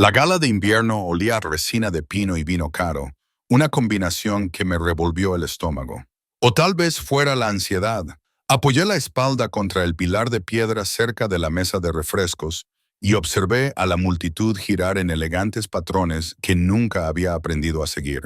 La gala de invierno olía a resina de pino y vino caro, una combinación que me revolvió el estómago. O tal vez fuera la ansiedad. Apoyé la espalda contra el pilar de piedra cerca de la mesa de refrescos y observé a la multitud girar en elegantes patrones que nunca había aprendido a seguir.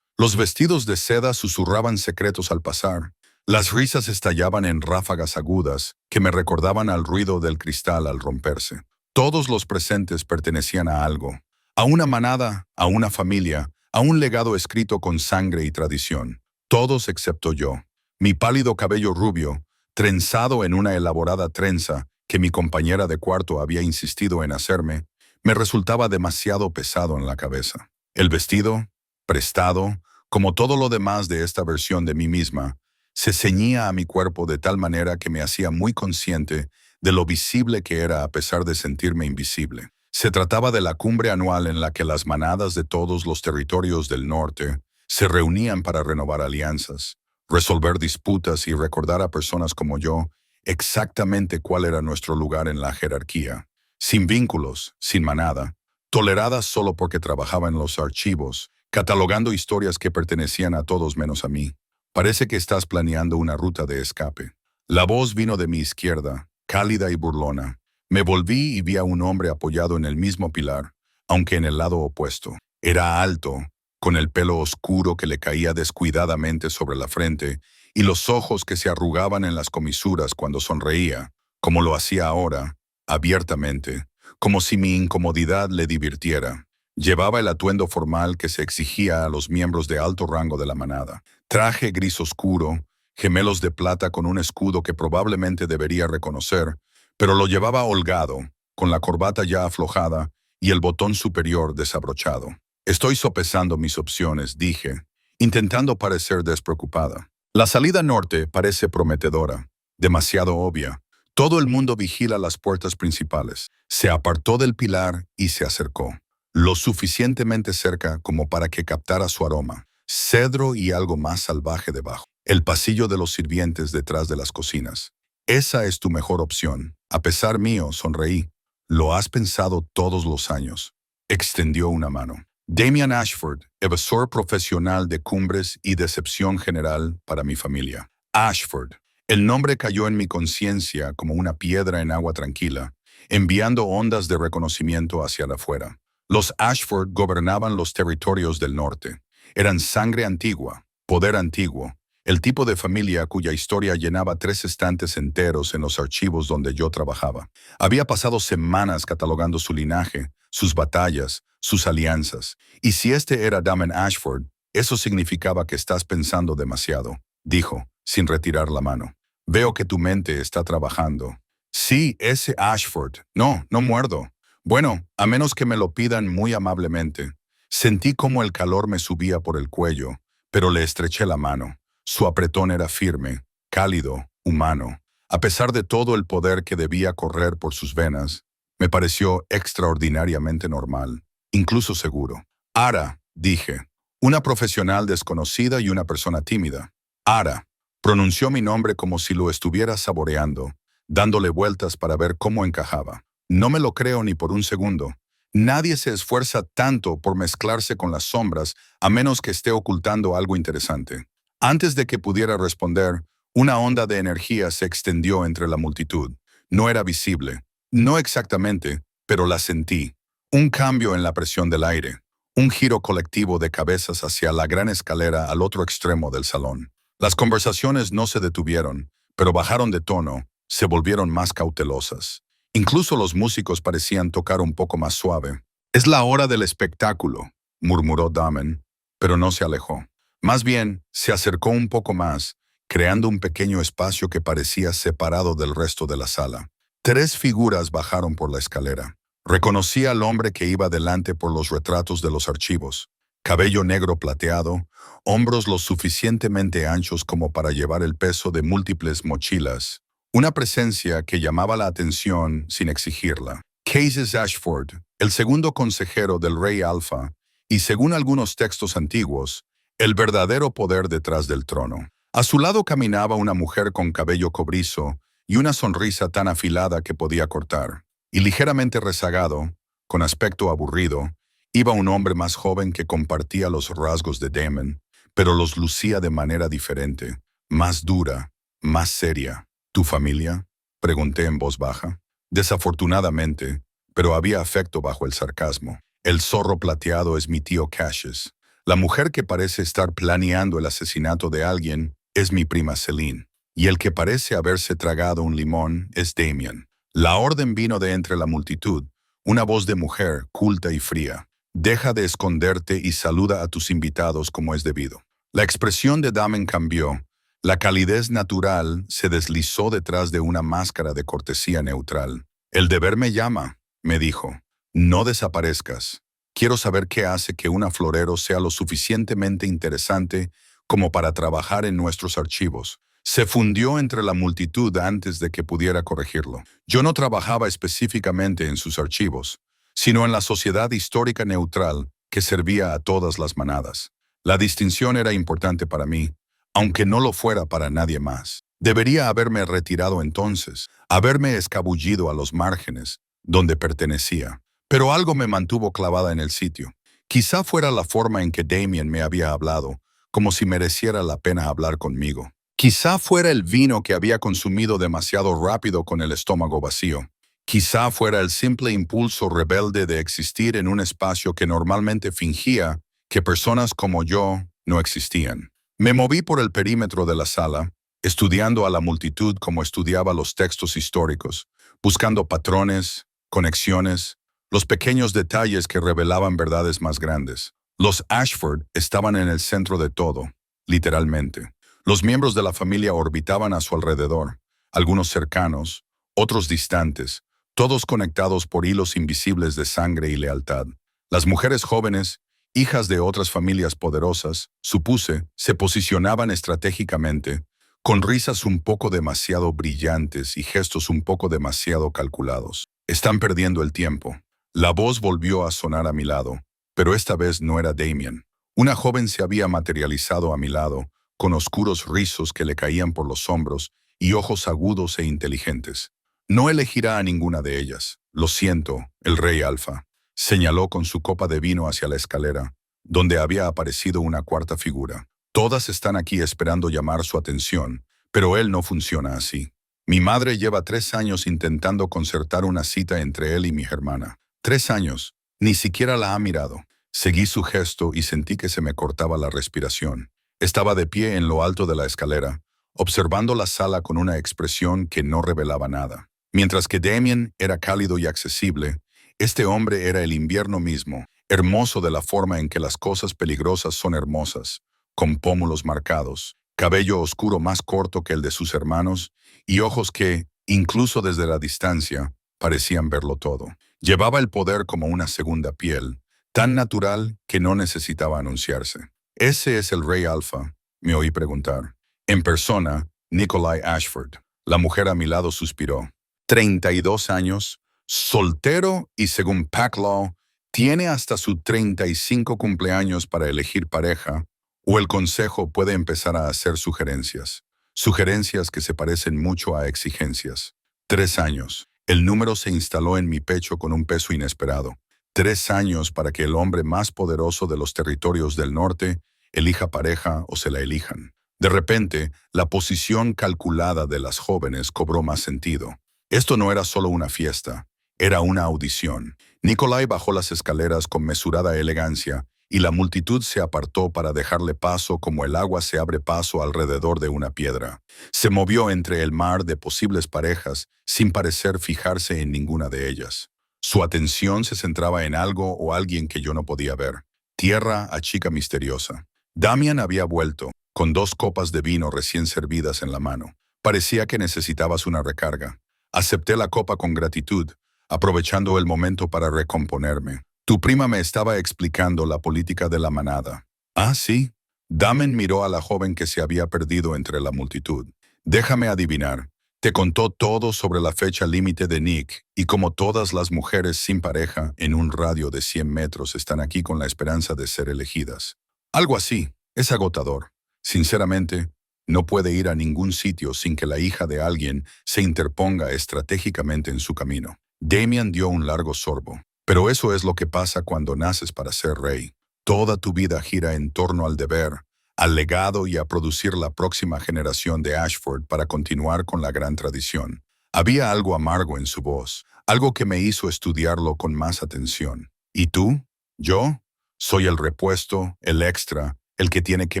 Los vestidos de seda susurraban secretos al pasar. Las risas estallaban en ráfagas agudas que me recordaban al ruido del cristal al romperse. Todos los presentes pertenecían a algo, a una manada, a una familia, a un legado escrito con sangre y tradición. Todos excepto yo. Mi pálido cabello rubio, trenzado en una elaborada trenza que mi compañera de cuarto había insistido en hacerme, me resultaba demasiado pesado en la cabeza. El vestido, prestado, como todo lo demás de esta versión de mí misma, se ceñía a mi cuerpo de tal manera que me hacía muy consciente de lo visible que era a pesar de sentirme invisible. Se trataba de la cumbre anual en la que las manadas de todos los territorios del norte se reunían para renovar alianzas, resolver disputas y recordar a personas como yo exactamente cuál era nuestro lugar en la jerarquía. Sin vínculos, sin manada, tolerada solo porque trabajaba en los archivos, catalogando historias que pertenecían a todos menos a mí. Parece que estás planeando una ruta de escape. La voz vino de mi izquierda, cálida y burlona. Me volví y vi a un hombre apoyado en el mismo pilar, aunque en el lado opuesto. Era alto, con el pelo oscuro que le caía descuidadamente sobre la frente y los ojos que se arrugaban en las comisuras cuando sonreía, como lo hacía ahora, abiertamente, como si mi incomodidad le divirtiera. Llevaba el atuendo formal que se exigía a los miembros de alto rango de la manada. Traje gris oscuro, gemelos de plata con un escudo que probablemente debería reconocer, pero lo llevaba holgado, con la corbata ya aflojada y el botón superior desabrochado. Estoy sopesando mis opciones, dije, intentando parecer despreocupada. La salida norte parece prometedora, demasiado obvia. Todo el mundo vigila las puertas principales. Se apartó del pilar y se acercó, lo suficientemente cerca como para que captara su aroma, cedro y algo más salvaje debajo. El pasillo de los sirvientes detrás de las cocinas. Esa es tu mejor opción. A pesar mío, sonreí. Lo has pensado todos los años. Extendió una mano. Damian Ashford, evasor profesional de cumbres y decepción general para mi familia. Ashford. El nombre cayó en mi conciencia como una piedra en agua tranquila, enviando ondas de reconocimiento hacia afuera. Los Ashford gobernaban los territorios del norte. Eran sangre antigua, poder antiguo, el tipo de familia cuya historia llenaba 3 estantes enteros en los archivos donde yo trabajaba. Había pasado semanas catalogando su linaje, sus batallas, sus alianzas. Y si este era Damian Ashford, eso significaba que estás pensando demasiado, dijo, sin retirar la mano. Veo que tu mente está trabajando. Sí, ese Ashford. No, no muerdo. Bueno, a menos que me lo pidan muy amablemente. Sentí como el calor me subía por el cuello, pero le estreché la mano. Su apretón era firme, cálido, humano. A pesar de todo el poder que debía correr por sus venas, me pareció extraordinariamente normal, incluso seguro. Ara, dije, una profesional desconocida y una persona tímida. Ara, pronunció mi nombre como si lo estuviera saboreando, dándole vueltas para ver cómo encajaba. No me lo creo ni por un segundo. Nadie se esfuerza tanto por mezclarse con las sombras a menos que esté ocultando algo interesante. Antes de que pudiera responder, una onda de energía se extendió entre la multitud. No era visible, no exactamente, pero la sentí. Un cambio en la presión del aire, un giro colectivo de cabezas hacia la gran escalera al otro extremo del salón. Las conversaciones no se detuvieron, pero bajaron de tono, se volvieron más cautelosas. Incluso los músicos parecían tocar un poco más suave. «Es la hora del espectáculo», murmuró Damian, pero no se alejó. Más bien, se acercó un poco más, creando un pequeño espacio que parecía separado del resto de la sala. 3 figuras bajaron por la escalera. Reconocí al hombre que iba delante por los retratos de los archivos. Cabello negro plateado, hombros lo suficientemente anchos como para llevar el peso de múltiples mochilas. Una presencia que llamaba la atención sin exigirla. Cases Ashford, el segundo consejero del rey Alpha, y según algunos textos antiguos, el verdadero poder detrás del trono. A su lado caminaba una mujer con cabello cobrizo y una sonrisa tan afilada que podía cortar. Y ligeramente rezagado, con aspecto aburrido, iba un hombre más joven que compartía los rasgos de Damon, pero los lucía de manera diferente, más dura, más seria. ¿Tu familia?, pregunté en voz baja. Desafortunadamente, pero había afecto bajo el sarcasmo. El zorro plateado es mi tío Cassius. La mujer que parece estar planeando el asesinato de alguien es mi prima Celine. Y el que parece haberse tragado un limón es Damien. La orden vino de entre la multitud, una voz de mujer, culta y fría. Deja de esconderte y saluda a tus invitados como es debido. La expresión de Damien cambió. La calidez natural se deslizó detrás de una máscara de cortesía neutral. El deber me llama, me dijo. No desaparezcas. Quiero saber qué hace que un florero sea lo suficientemente interesante como para trabajar en nuestros archivos. Se fundió entre la multitud antes de que pudiera corregirlo. Yo no trabajaba específicamente en sus archivos, sino en la sociedad histórica neutral que servía a todas las manadas. La distinción era importante para mí, aunque no lo fuera para nadie más. Debería haberme retirado entonces, haberme escabullido a los márgenes, donde pertenecía. Pero algo me mantuvo clavada en el sitio. Quizá fuera la forma en que Damien me había hablado, como si mereciera la pena hablar conmigo. Quizá fuera el vino que había consumido demasiado rápido con el estómago vacío. Quizá fuera el simple impulso rebelde de existir en un espacio que normalmente fingía que personas como yo no existían. Me moví por el perímetro de la sala, estudiando a la multitud como estudiaba los textos históricos, buscando patrones, conexiones, los pequeños detalles que revelaban verdades más grandes. Los Ashford estaban en el centro de todo, literalmente. Los miembros de la familia orbitaban a su alrededor, algunos cercanos, otros distantes, todos conectados por hilos invisibles de sangre y lealtad. Las mujeres jóvenes, hijas de otras familias poderosas, supuse, se posicionaban estratégicamente, con risas un poco demasiado brillantes y gestos un poco demasiado calculados. Están perdiendo el tiempo. La voz volvió a sonar a mi lado, pero esta vez no era Damien. Una joven se había materializado a mi lado, con oscuros rizos que le caían por los hombros y ojos agudos e inteligentes. No elegirá a ninguna de ellas. Lo siento, el rey Alfa. Señaló con su copa de vino hacia la escalera, donde había aparecido una cuarta figura. Todas están aquí esperando llamar su atención, pero él no funciona así. Mi madre lleva 3 años intentando concertar una cita entre él y mi hermana. 3 años. Ni siquiera la ha mirado. Seguí su gesto y sentí que se me cortaba la respiración. Estaba de pie en lo alto de la escalera, observando la sala con una expresión que no revelaba nada. Mientras que Damien era cálido y accesible, este hombre era el invierno mismo, hermoso de la forma en que las cosas peligrosas son hermosas, con pómulos marcados, cabello oscuro más corto que el de sus hermanos y ojos que, incluso desde la distancia, parecían verlo todo. Llevaba el poder como una segunda piel, tan natural que no necesitaba anunciarse. «¿Ese es el rey Alfa?», me oí preguntar. En persona, Nikolai Ashford. La mujer a mi lado suspiró. 32 años, soltero y según Paclaw, tiene hasta su 35 cumpleaños para elegir pareja, o el consejo puede empezar a hacer sugerencias. Sugerencias que se parecen mucho a exigencias. 3 años. El número se instaló en mi pecho con un peso inesperado. 3 años para que el hombre más poderoso de los territorios del norte elija pareja o se la elijan. De repente, la posición calculada de las jóvenes cobró más sentido. Esto no era solo una fiesta, era una audición. Nikolai bajó las escaleras con mesurada elegancia y la multitud se apartó para dejarle paso como el agua se abre paso alrededor de una piedra. Se movió entre el mar de posibles parejas sin parecer fijarse en ninguna de ellas. Su atención se centraba en algo o alguien que yo no podía ver. Tierra a chica misteriosa. Damian había vuelto, con 2 copas de vino recién servidas en la mano. Parecía que necesitabas una recarga. Acepté la copa con gratitud, aprovechando el momento para recomponerme. Tu prima me estaba explicando la política de la manada. ¿Ah, sí? Damien miró a la joven que se había perdido entre la multitud. Déjame adivinar. Te contó todo sobre la fecha límite de Nick y cómo todas las mujeres sin pareja en un radio de 100 metros están aquí con la esperanza de ser elegidas. Algo así. Es agotador. Sinceramente, no puede ir a ningún sitio sin que la hija de alguien se interponga estratégicamente en su camino. Damien dio un largo sorbo. Pero eso es lo que pasa cuando naces para ser rey. Toda tu vida gira en torno al deber, al legado y a producir la próxima generación de Ashford para continuar con la gran tradición. Había algo amargo en su voz, algo que me hizo estudiarlo con más atención. ¿Y tú? ¿Yo? Soy el repuesto, el extra, el que tiene que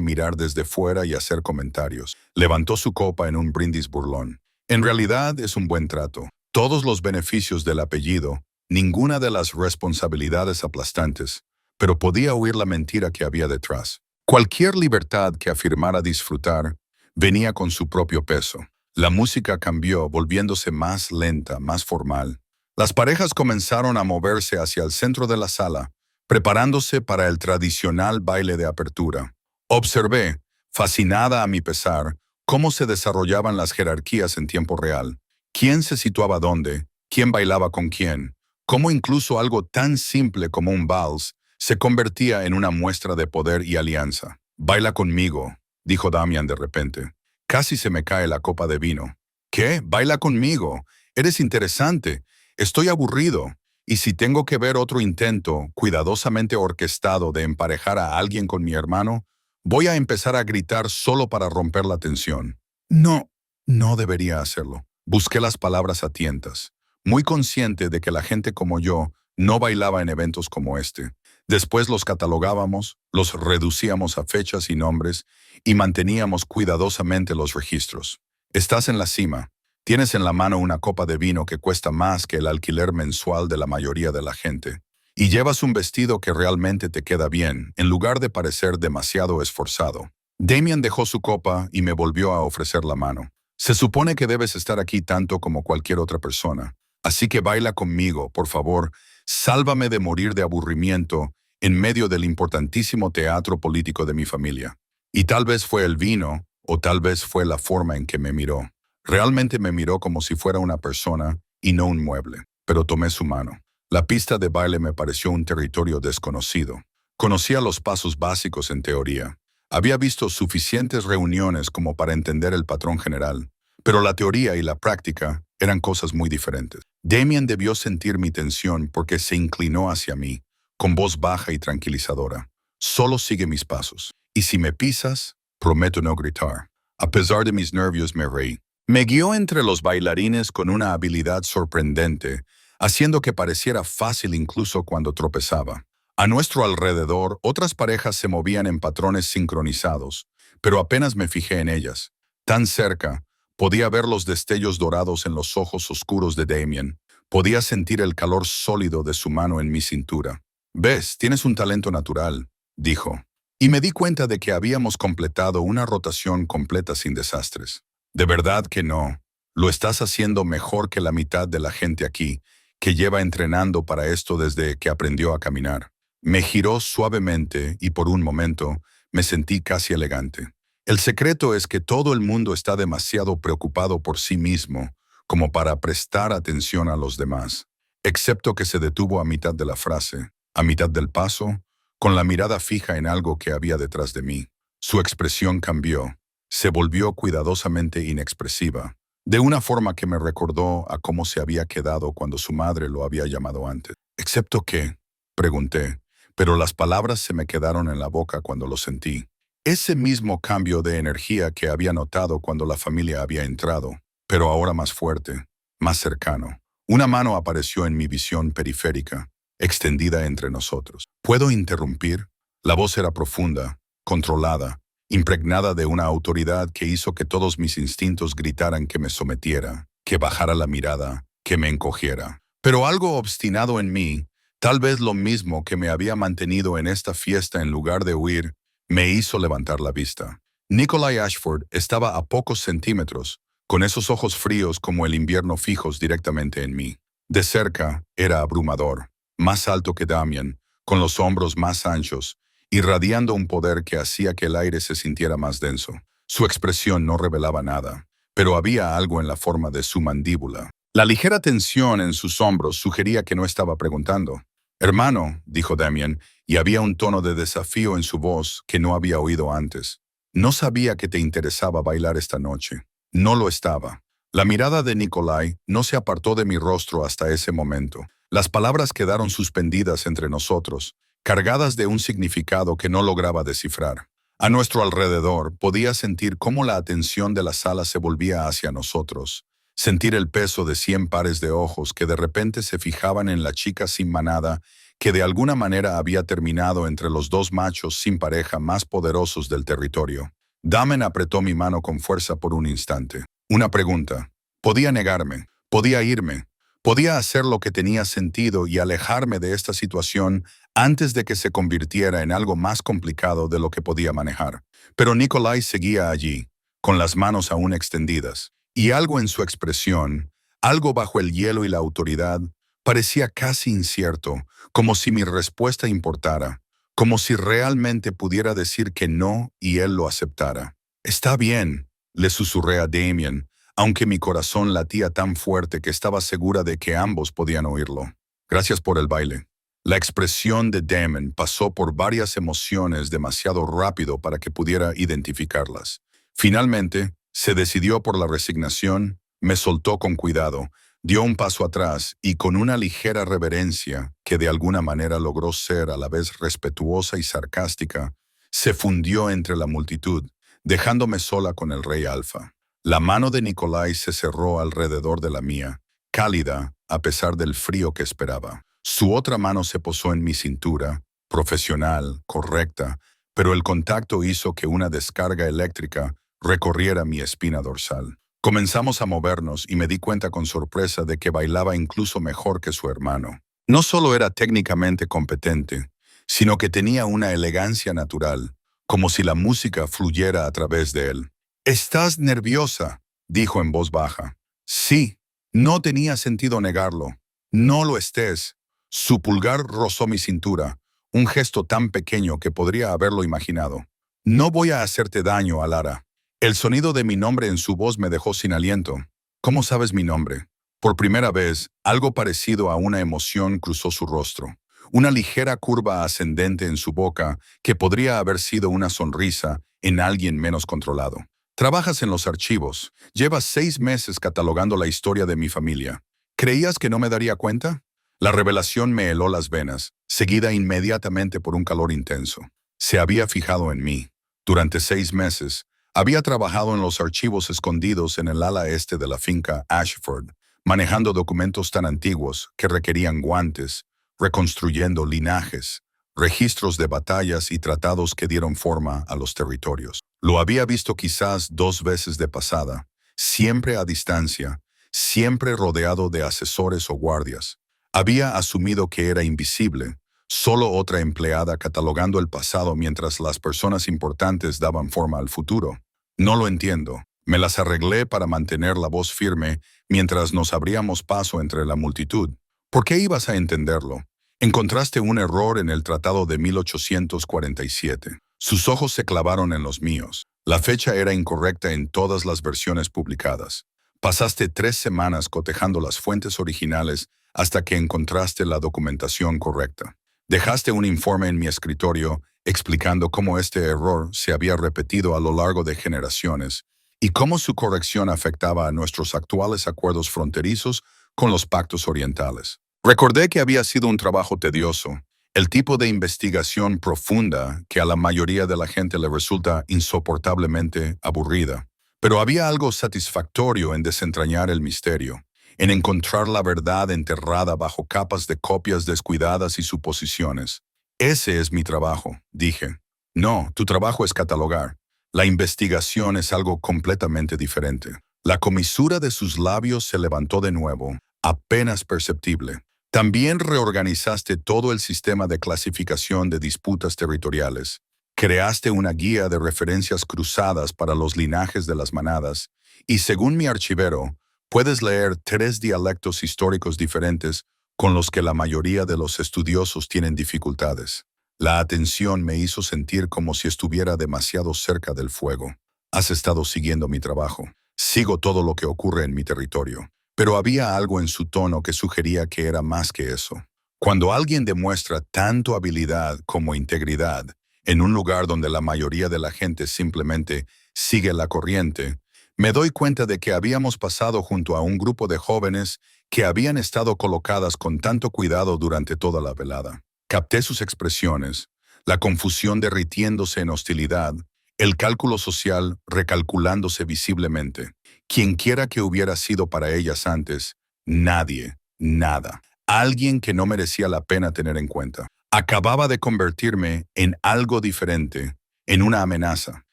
mirar desde fuera y hacer comentarios. Levantó su copa en un brindis burlón. En realidad es un buen trato. Todos los beneficios del apellido, ninguna de las responsabilidades aplastantes, pero podía oír la mentira que había detrás. Cualquier libertad que afirmara disfrutar venía con su propio peso. La música cambió, volviéndose más lenta, más formal. Las parejas comenzaron a moverse hacia el centro de la sala, preparándose para el tradicional baile de apertura. Observé, fascinada a mi pesar, cómo se desarrollaban las jerarquías en tiempo real. ¿Quién se situaba dónde? ¿Quién bailaba con quién? Cómo incluso algo tan simple como un vals se convertía en una muestra de poder y alianza. «Baila conmigo», dijo Damian de repente. Casi se me cae la copa de vino. «¿Qué? Baila conmigo. Eres interesante. Estoy aburrido. Y si tengo que ver otro intento, cuidadosamente orquestado, de emparejar a alguien con mi hermano, voy a empezar a gritar solo para romper la tensión». No, no debería hacerlo. Busqué las palabras a tientas, muy consciente de que la gente como yo no bailaba en eventos como este. Después los catalogábamos, los reducíamos a fechas y nombres y manteníamos cuidadosamente los registros. Estás en la cima. Tienes en la mano una copa de vino que cuesta más que el alquiler mensual de la mayoría de la gente. Y llevas un vestido que realmente te queda bien, en lugar de parecer demasiado esforzado. Damian dejó su copa y me volvió a ofrecer la mano. Se supone que debes estar aquí tanto como cualquier otra persona. Así que baila conmigo, por favor. Sálvame de morir de aburrimiento en medio del importantísimo teatro político de mi familia. Y tal vez fue el vino, o tal vez fue la forma en que me miró. Realmente me miró como si fuera una persona y no un mueble, pero tomé su mano. La pista de baile me pareció un territorio desconocido. Conocía los pasos básicos en teoría. Había visto suficientes reuniones como para entender el patrón general, pero la teoría y la práctica eran cosas muy diferentes. Damian debió sentir mi tensión porque se inclinó hacia mí, con voz baja y tranquilizadora. «Solo sigue mis pasos. Y si me pisas, prometo no gritar». A pesar de mis nervios me reí. Me guió entre los bailarines con una habilidad sorprendente, haciendo que pareciera fácil incluso cuando tropezaba. A nuestro alrededor, otras parejas se movían en patrones sincronizados, pero apenas me fijé en ellas. Tan cerca, podía ver los destellos dorados en los ojos oscuros de Damian. Podía sentir el calor sólido de su mano en mi cintura. «Ves, tienes un talento natural», dijo. Y me di cuenta de que habíamos completado una rotación completa sin desastres. «De verdad que no. Lo estás haciendo mejor que la mitad de la gente aquí, que lleva entrenando para esto desde que aprendió a caminar». Me giró suavemente y por un momento me sentí casi elegante. El secreto es que todo el mundo está demasiado preocupado por sí mismo como para prestar atención a los demás, excepto que se detuvo a mitad de la frase, a mitad del paso, con la mirada fija en algo que había detrás de mí. Su expresión cambió. Se volvió cuidadosamente inexpresiva, de una forma que me recordó a cómo se había quedado cuando su madre lo había llamado antes. «¿Excepto qué?», pregunté, pero las palabras se me quedaron en la boca cuando lo sentí. Ese mismo cambio de energía que había notado cuando la familia había entrado, pero ahora más fuerte, más cercano. Una mano apareció en mi visión periférica, extendida entre nosotros. «¿Puedo interrumpir?». La voz era profunda, controlada, impregnada de una autoridad que hizo que todos mis instintos gritaran que me sometiera, que bajara la mirada, que me encogiera. Pero algo obstinado en mí, tal vez lo mismo que me había mantenido en esta fiesta en lugar de huir, me hizo levantar la vista. Nikolai Ashford estaba a pocos centímetros, con esos ojos fríos como el invierno fijos directamente en mí. De cerca era abrumador, más alto que Damian, con los hombros más anchos, irradiando un poder que hacía que el aire se sintiera más denso. Su expresión no revelaba nada, pero había algo en la forma de su mandíbula. La ligera tensión en sus hombros sugería que no estaba preguntando. «Hermano», dijo Damian, y había un tono de desafío en su voz que no había oído antes. «No sabía que te interesaba bailar esta noche». No lo estaba. La mirada de Nikolai no se apartó de mi rostro hasta ese momento. Las palabras quedaron suspendidas entre nosotros, cargadas de un significado que no lograba descifrar. A nuestro alrededor podía sentir cómo la atención de la sala se volvía hacia nosotros, sentir el peso de 100 pares de ojos que de repente se fijaban en la chica sin manada que de alguna manera había terminado entre los dos machos sin pareja más poderosos del territorio. Damen apretó mi mano con fuerza por un instante. Una pregunta. Podía negarme, podía irme, podía hacer lo que tenía sentido y alejarme de esta situación antes de que se convirtiera en algo más complicado de lo que podía manejar. Pero Nikolai seguía allí, con las manos aún extendidas, y algo en su expresión, algo bajo el hielo y la autoridad, parecía casi incierto, como si mi respuesta importara, como si realmente pudiera decir que no y él lo aceptara. Está bien, le susurré a Damien, aunque mi corazón latía tan fuerte que estaba segura de que ambos podían oírlo. Gracias por el baile. La expresión de Damon pasó por varias emociones demasiado rápido para que pudiera identificarlas. Finalmente, se decidió por la resignación, me soltó con cuidado, dio un paso atrás y con una ligera reverencia, que de alguna manera logró ser a la vez respetuosa y sarcástica, se fundió entre la multitud, dejándome sola con el rey Alfa. La mano de Nikolai se cerró alrededor de la mía, cálida a pesar del frío que esperaba. Su otra mano se posó en mi cintura, profesional, correcta, pero el contacto hizo que una descarga eléctrica recorriera mi espina dorsal. Comenzamos a movernos y me di cuenta con sorpresa de que bailaba incluso mejor que su hermano. No solo era técnicamente competente, sino que tenía una elegancia natural, como si la música fluyera a través de él. «¿Estás nerviosa?», dijo en voz baja. «Sí, no tenía sentido negarlo. No lo estés». Su pulgar rozó mi cintura, un gesto tan pequeño que podría haberlo imaginado. «No voy a hacerte daño, Alara». El sonido de mi nombre en su voz me dejó sin aliento. «¿Cómo sabes mi nombre?». Por primera vez, algo parecido a una emoción cruzó su rostro. Una ligera curva ascendente en su boca que podría haber sido una sonrisa en alguien menos controlado. «Trabajas en los archivos. Llevas 6 meses catalogando la historia de mi familia. ¿Creías que no me daría cuenta?». La revelación me heló las venas, seguida inmediatamente por un calor intenso. Se había fijado en mí. Durante 6 meses, había trabajado en los archivos escondidos en el ala este de la finca Ashford, manejando documentos tan antiguos que requerían guantes, reconstruyendo linajes, registros de batallas y tratados que dieron forma a los territorios. Lo había visto quizás 2 veces de pasada, siempre a distancia, siempre rodeado de asesores o guardias. Había asumido que era invisible, solo otra empleada catalogando el pasado mientras las personas importantes daban forma al futuro. No lo entiendo. Me las arreglé para mantener la voz firme mientras nos abríamos paso entre la multitud. ¿Por qué ibas a entenderlo? Encontraste un error en el Tratado de 1847. Sus ojos se clavaron en los míos. La fecha era incorrecta en todas las versiones publicadas. Pasaste 3 semanas cotejando las fuentes originales hasta que encontraste la documentación correcta. Dejaste un informe en mi escritorio explicando cómo este error se había repetido a lo largo de generaciones y cómo su corrección afectaba a nuestros actuales acuerdos fronterizos con los pactos orientales. Recordé que había sido un trabajo tedioso, el tipo de investigación profunda que a la mayoría de la gente le resulta insoportablemente aburrida. Pero había algo satisfactorio en desentrañar el misterio, en encontrar la verdad enterrada bajo capas de copias descuidadas y suposiciones. «Ese es mi trabajo», dije. «No, tu trabajo es catalogar. La investigación es algo completamente diferente». La comisura de sus labios se levantó de nuevo, apenas perceptible. «También reorganizaste todo el sistema de clasificación de disputas territoriales. Creaste una guía de referencias cruzadas para los linajes de las manadas, y según mi archivero, puedes leer 3 dialectos históricos diferentes con los que la mayoría de los estudiosos tienen dificultades». La atención me hizo sentir como si estuviera demasiado cerca del fuego. «Has estado siguiendo mi trabajo. Sigo todo lo que ocurre en mi territorio». Pero había algo en su tono que sugería que era más que eso. Cuando alguien demuestra tanto habilidad como integridad en un lugar donde la mayoría de la gente simplemente sigue la corriente, me doy cuenta de que habíamos pasado junto a un grupo de jóvenes que habían estado colocadas con tanto cuidado durante toda la velada. Capté sus expresiones, la confusión derritiéndose en hostilidad, el cálculo social recalculándose visiblemente. Quienquiera que hubiera sido para ellas antes, nadie, nada. Alguien que no merecía la pena tener en cuenta. Acababa de convertirme en algo diferente, en una amenaza.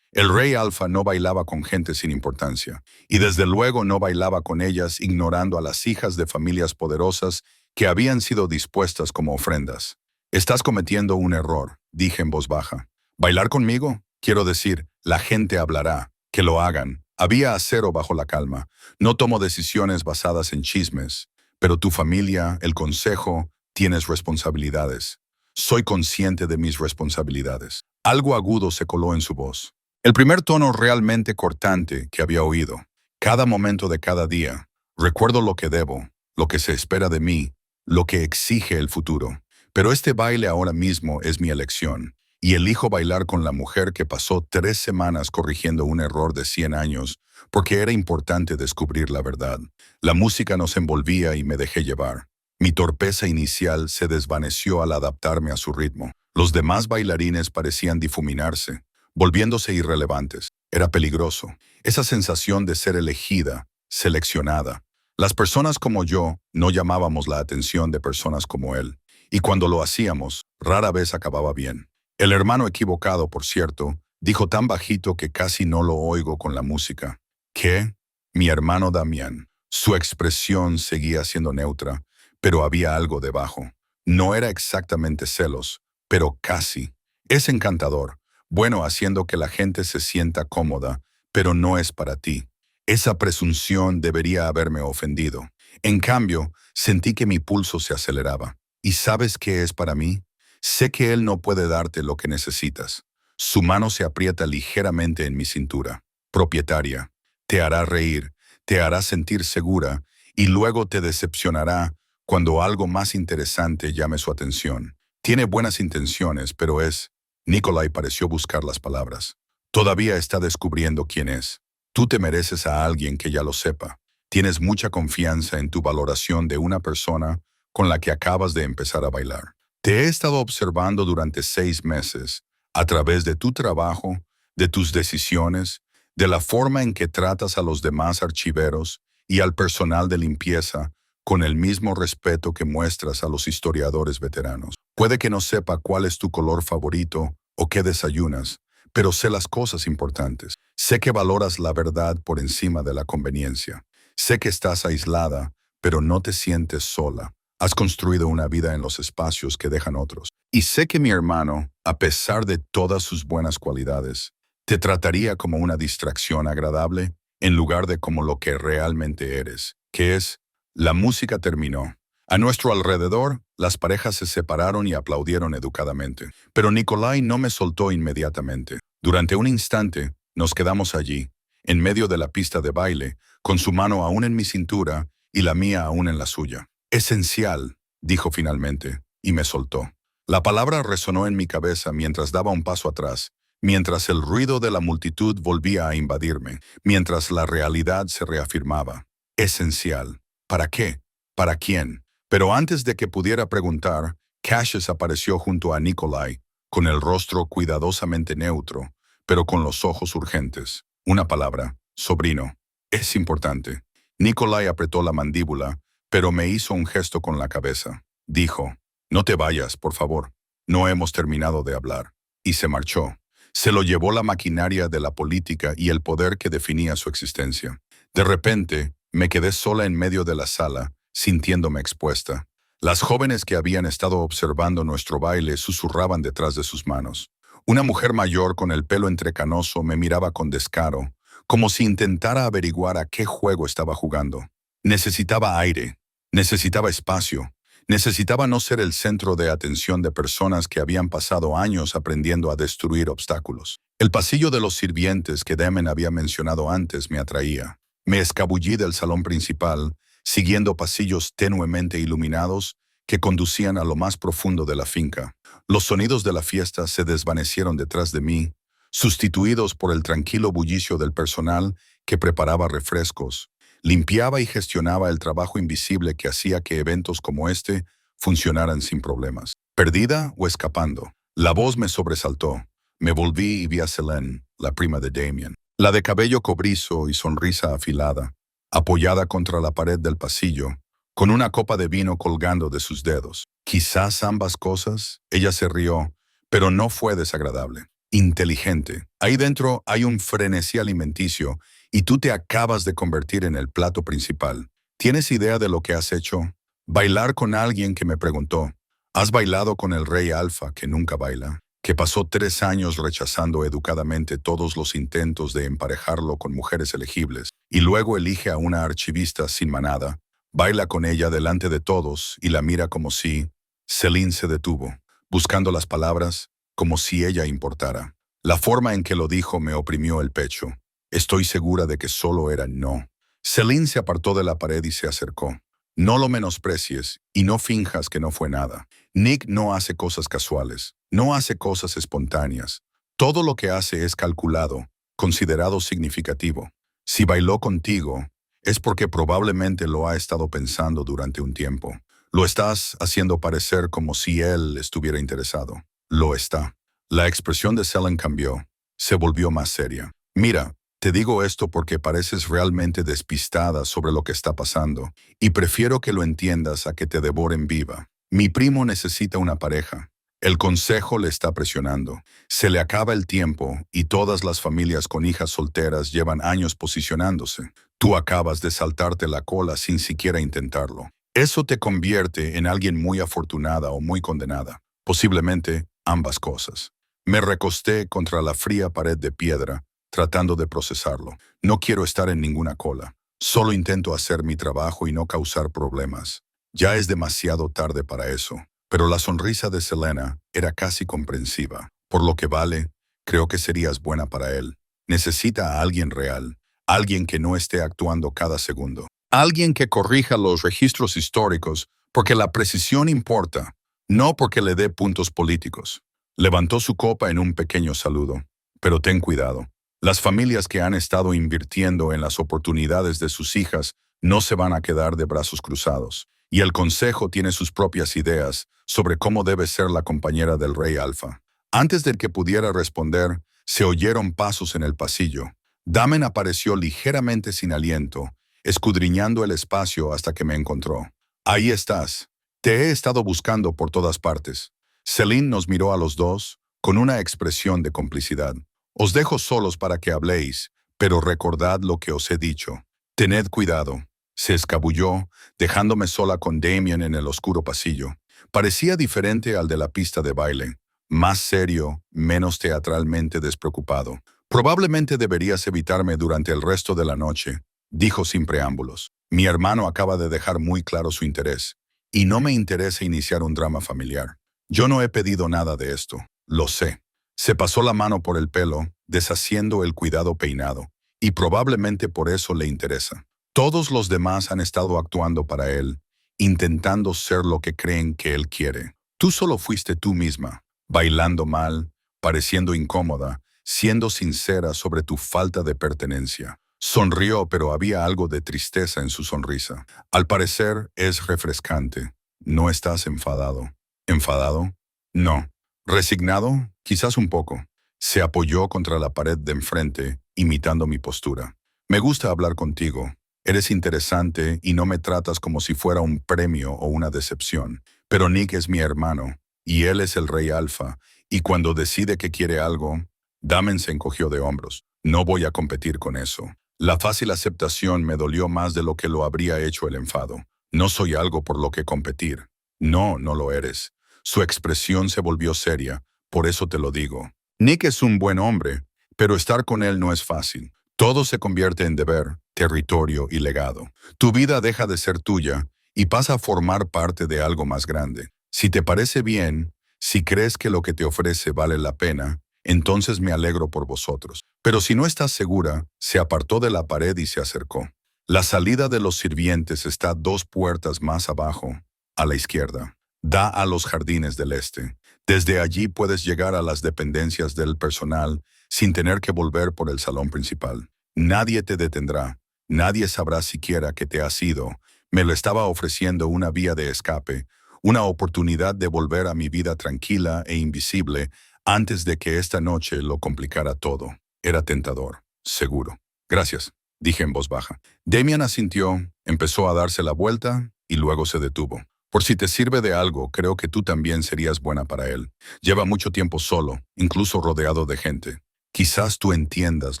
El rey Alfa no bailaba con gente sin importancia, y desde luego no bailaba con ellas ignorando a las hijas de familias poderosas que habían sido dispuestas como ofrendas. Estás cometiendo un error, dije en voz baja. ¿Bailar conmigo? Quiero decir, la gente hablará. Que lo hagan. Había acero bajo la calma. No tomo decisiones basadas en chismes, pero tu familia, el consejo, tienes responsabilidades. Soy consciente de mis responsabilidades. Algo agudo se coló en su voz. El primer tono realmente cortante que había oído. Cada momento de cada día. Recuerdo lo que debo, lo que se espera de mí, lo que exige el futuro. Pero este baile ahora mismo es mi elección. Y elijo bailar con la mujer que pasó 3 semanas corrigiendo un error de 100 años, porque era importante descubrir la verdad. La música nos envolvía y me dejé llevar. Mi torpeza inicial se desvaneció al adaptarme a su ritmo. Los demás bailarines parecían difuminarse, volviéndose irrelevantes. Era peligroso. Esa sensación de ser elegida, seleccionada. Las personas como yo no llamábamos la atención de personas como él. Y cuando lo hacíamos, rara vez acababa bien. El hermano equivocado, por cierto, dijo tan bajito que casi no lo oigo con la música. ¿Qué? Mi hermano Damián. Su expresión seguía siendo neutra, pero había algo debajo. No era exactamente celos, pero casi. Es encantador, bueno haciendo que la gente se sienta cómoda, pero no es para ti. Esa presunción debería haberme ofendido. En cambio, sentí que mi pulso se aceleraba. ¿Y sabes qué es para mí? Sé que él no puede darte lo que necesitas. Su mano se aprieta ligeramente en mi cintura. Propietaria. Te hará reír, te hará sentir segura y luego te decepcionará cuando algo más interesante llame su atención. Tiene buenas intenciones, pero es... Nikolai pareció buscar las palabras. Todavía está descubriendo quién es. Tú te mereces a alguien que ya lo sepa. Tienes mucha confianza en tu valoración de una persona con la que acabas de empezar a bailar. Te he estado observando durante 6 meses, a través de tu trabajo, de tus decisiones, de la forma en que tratas a los demás archiveros y al personal de limpieza, con el mismo respeto que muestras a los historiadores veteranos. Puede que no sepa cuál es tu color favorito o qué desayunas, pero sé las cosas importantes. Sé que valoras la verdad por encima de la conveniencia. Sé que estás aislada, pero no te sientes sola. Has construido una vida en los espacios que dejan otros. Y sé que mi hermano, a pesar de todas sus buenas cualidades, te trataría como una distracción agradable en lugar de como lo que realmente eres, que es, la música terminó. A nuestro alrededor, las parejas se separaron y aplaudieron educadamente. Pero Nikolai no me soltó inmediatamente. Durante un instante, nos quedamos allí, en medio de la pista de baile, con su mano aún en mi cintura y la mía aún en la suya. Esencial, dijo finalmente, y me soltó. La palabra resonó en mi cabeza mientras daba un paso atrás, mientras el ruido de la multitud volvía a invadirme, mientras la realidad se reafirmaba. Esencial. ¿Para qué? ¿Para quién? Pero antes de que pudiera preguntar, Cassius apareció junto a Nikolai, con el rostro cuidadosamente neutro, pero con los ojos urgentes. Una palabra, sobrino. Es importante. Nikolai apretó la mandíbula, pero me hizo un gesto con la cabeza. Dijo, no te vayas, por favor. No hemos terminado de hablar. Y se marchó. Se lo llevó la maquinaria de la política y el poder que definía su existencia. De repente, me quedé sola en medio de la sala, sintiéndome expuesta. Las jóvenes que habían estado observando nuestro baile susurraban detrás de sus manos. Una mujer mayor con el pelo entrecanoso me miraba con descaro, como si intentara averiguar a qué juego estaba jugando. Necesitaba aire, necesitaba espacio, necesitaba no ser el centro de atención de personas que habían pasado años aprendiendo a destruir obstáculos. El pasillo de los sirvientes que Demen había mencionado antes me atraía. Me escabullí del salón principal, siguiendo pasillos tenuemente iluminados que conducían a lo más profundo de la finca. Los sonidos de la fiesta se desvanecieron detrás de mí, sustituidos por el tranquilo bullicio del personal que preparaba refrescos, Limpiaba y gestionaba el trabajo invisible que hacía que eventos como este funcionaran sin problemas. ¿Perdida o escapando? La voz me sobresaltó. Me volví y vi a Selene, la prima de Damien. La de cabello cobrizo y sonrisa afilada, apoyada contra la pared del pasillo, con una copa de vino colgando de sus dedos. Quizás ambas cosas. Ella se rió, pero no fue desagradable. Inteligente. Ahí dentro hay un frenesí alimenticio y tú te acabas de convertir en el plato principal. ¿Tienes idea de lo que has hecho? Bailar con alguien que me preguntó. ¿Has bailado con el rey alfa que nunca baila? Que pasó 3 años rechazando educadamente todos los intentos de emparejarlo con mujeres elegibles, y luego elige a una archivista sin manada, baila con ella delante de todos y la mira como si... Selene se detuvo, buscando las palabras, como si ella importara. La forma en que lo dijo me oprimió el pecho. Estoy segura de que solo era no. Selene se apartó de la pared y se acercó. No lo menosprecies y no finjas que no fue nada. Nick no hace cosas casuales, no hace cosas espontáneas. Todo lo que hace es calculado, considerado significativo. Si bailó contigo, es porque probablemente lo ha estado pensando durante un tiempo. Lo estás haciendo parecer como si él estuviera interesado. Lo está. La expresión de Selene cambió. Se volvió más seria. Mira, te digo esto porque pareces realmente despistada sobre lo que está pasando, y prefiero que lo entiendas a que te devoren viva. Mi primo necesita una pareja. El consejo le está presionando. Se le acaba el tiempo y todas las familias con hijas solteras llevan años posicionándose. Tú acabas de saltarte la cola sin siquiera intentarlo. Eso te convierte en alguien muy afortunada o muy condenada. Posiblemente ambas cosas. Me recosté contra la fría pared de piedra, tratando de procesarlo. No quiero estar en ninguna cola. Solo intento hacer mi trabajo y no causar problemas. Ya es demasiado tarde para eso. Pero la sonrisa de Selena era casi comprensiva. Por lo que vale, creo que serías buena para él. Necesita a alguien real, alguien que no esté actuando cada segundo. Alguien que corrija los registros históricos porque la precisión importa, no porque le dé puntos políticos. Levantó su copa en un pequeño saludo. Pero ten cuidado. Las familias que han estado invirtiendo en las oportunidades de sus hijas no se van a quedar de brazos cruzados. Y el consejo tiene sus propias ideas sobre cómo debe ser la compañera del rey alfa. Antes de que pudiera responder, se oyeron pasos en el pasillo. Damen apareció ligeramente sin aliento, escudriñando el espacio hasta que me encontró. Ahí estás. Te he estado buscando por todas partes. Selene nos miró a los dos con una expresión de complicidad. Os dejo solos para que habléis, pero recordad lo que os he dicho. Tened cuidado. Se escabulló, dejándome sola con Damien en el oscuro pasillo. Parecía diferente al de la pista de baile. Más serio, menos teatralmente despreocupado. Probablemente deberías evitarme durante el resto de la noche, dijo sin preámbulos. Mi hermano acaba de dejar muy claro su interés, y no me interesa iniciar un drama familiar. Yo no he pedido nada de esto, lo sé. Se pasó la mano por el pelo, deshaciendo el cuidado peinado, y probablemente por eso le interesa. Todos los demás han estado actuando para él, intentando ser lo que creen que él quiere. Tú solo fuiste tú misma, bailando mal, pareciendo incómoda, siendo sincera sobre tu falta de pertenencia. Sonrió, pero había algo de tristeza en su sonrisa. Al parecer es refrescante. ¿No estás enfadado? ¿Enfadado? No. ¿Resignado? Quizás un poco. Se apoyó contra la pared de enfrente, imitando mi postura. Me gusta hablar contigo. Eres interesante y no me tratas como si fuera un premio o una decepción. Pero Nick es mi hermano, y él es el rey alfa, y cuando decide que quiere algo, Damen se encogió de hombros. No voy a competir con eso. La fácil aceptación me dolió más de lo que lo habría hecho el enfado. No soy algo por lo que competir. No, no lo eres. Su expresión se volvió seria, por eso te lo digo. Nick es un buen hombre, pero estar con él no es fácil. Todo se convierte en deber, territorio y legado. Tu vida deja de ser tuya y pasa a formar parte de algo más grande. Si te parece bien, si crees que lo que te ofrece vale la pena, entonces me alegro por vosotros. Pero si no estás segura, se apartó de la pared y se acercó. La salida de los sirvientes está 2 puertas más abajo, a la izquierda. Da a los jardines del este. Desde allí puedes llegar a las dependencias del personal sin tener que volver por el salón principal. Nadie te detendrá, Nadie sabrá siquiera que te has ido. Me lo estaba ofreciendo una vía de escape, una oportunidad de volver a mi vida tranquila e invisible antes de que esta noche lo complicara todo. Era tentador, seguro. Gracias, dije en voz baja. Damian asintió, empezó a darse la vuelta y luego se detuvo. Por si te sirve de algo, creo que tú también serías buena para él. Lleva mucho tiempo solo, incluso rodeado de gente. Quizás tú entiendas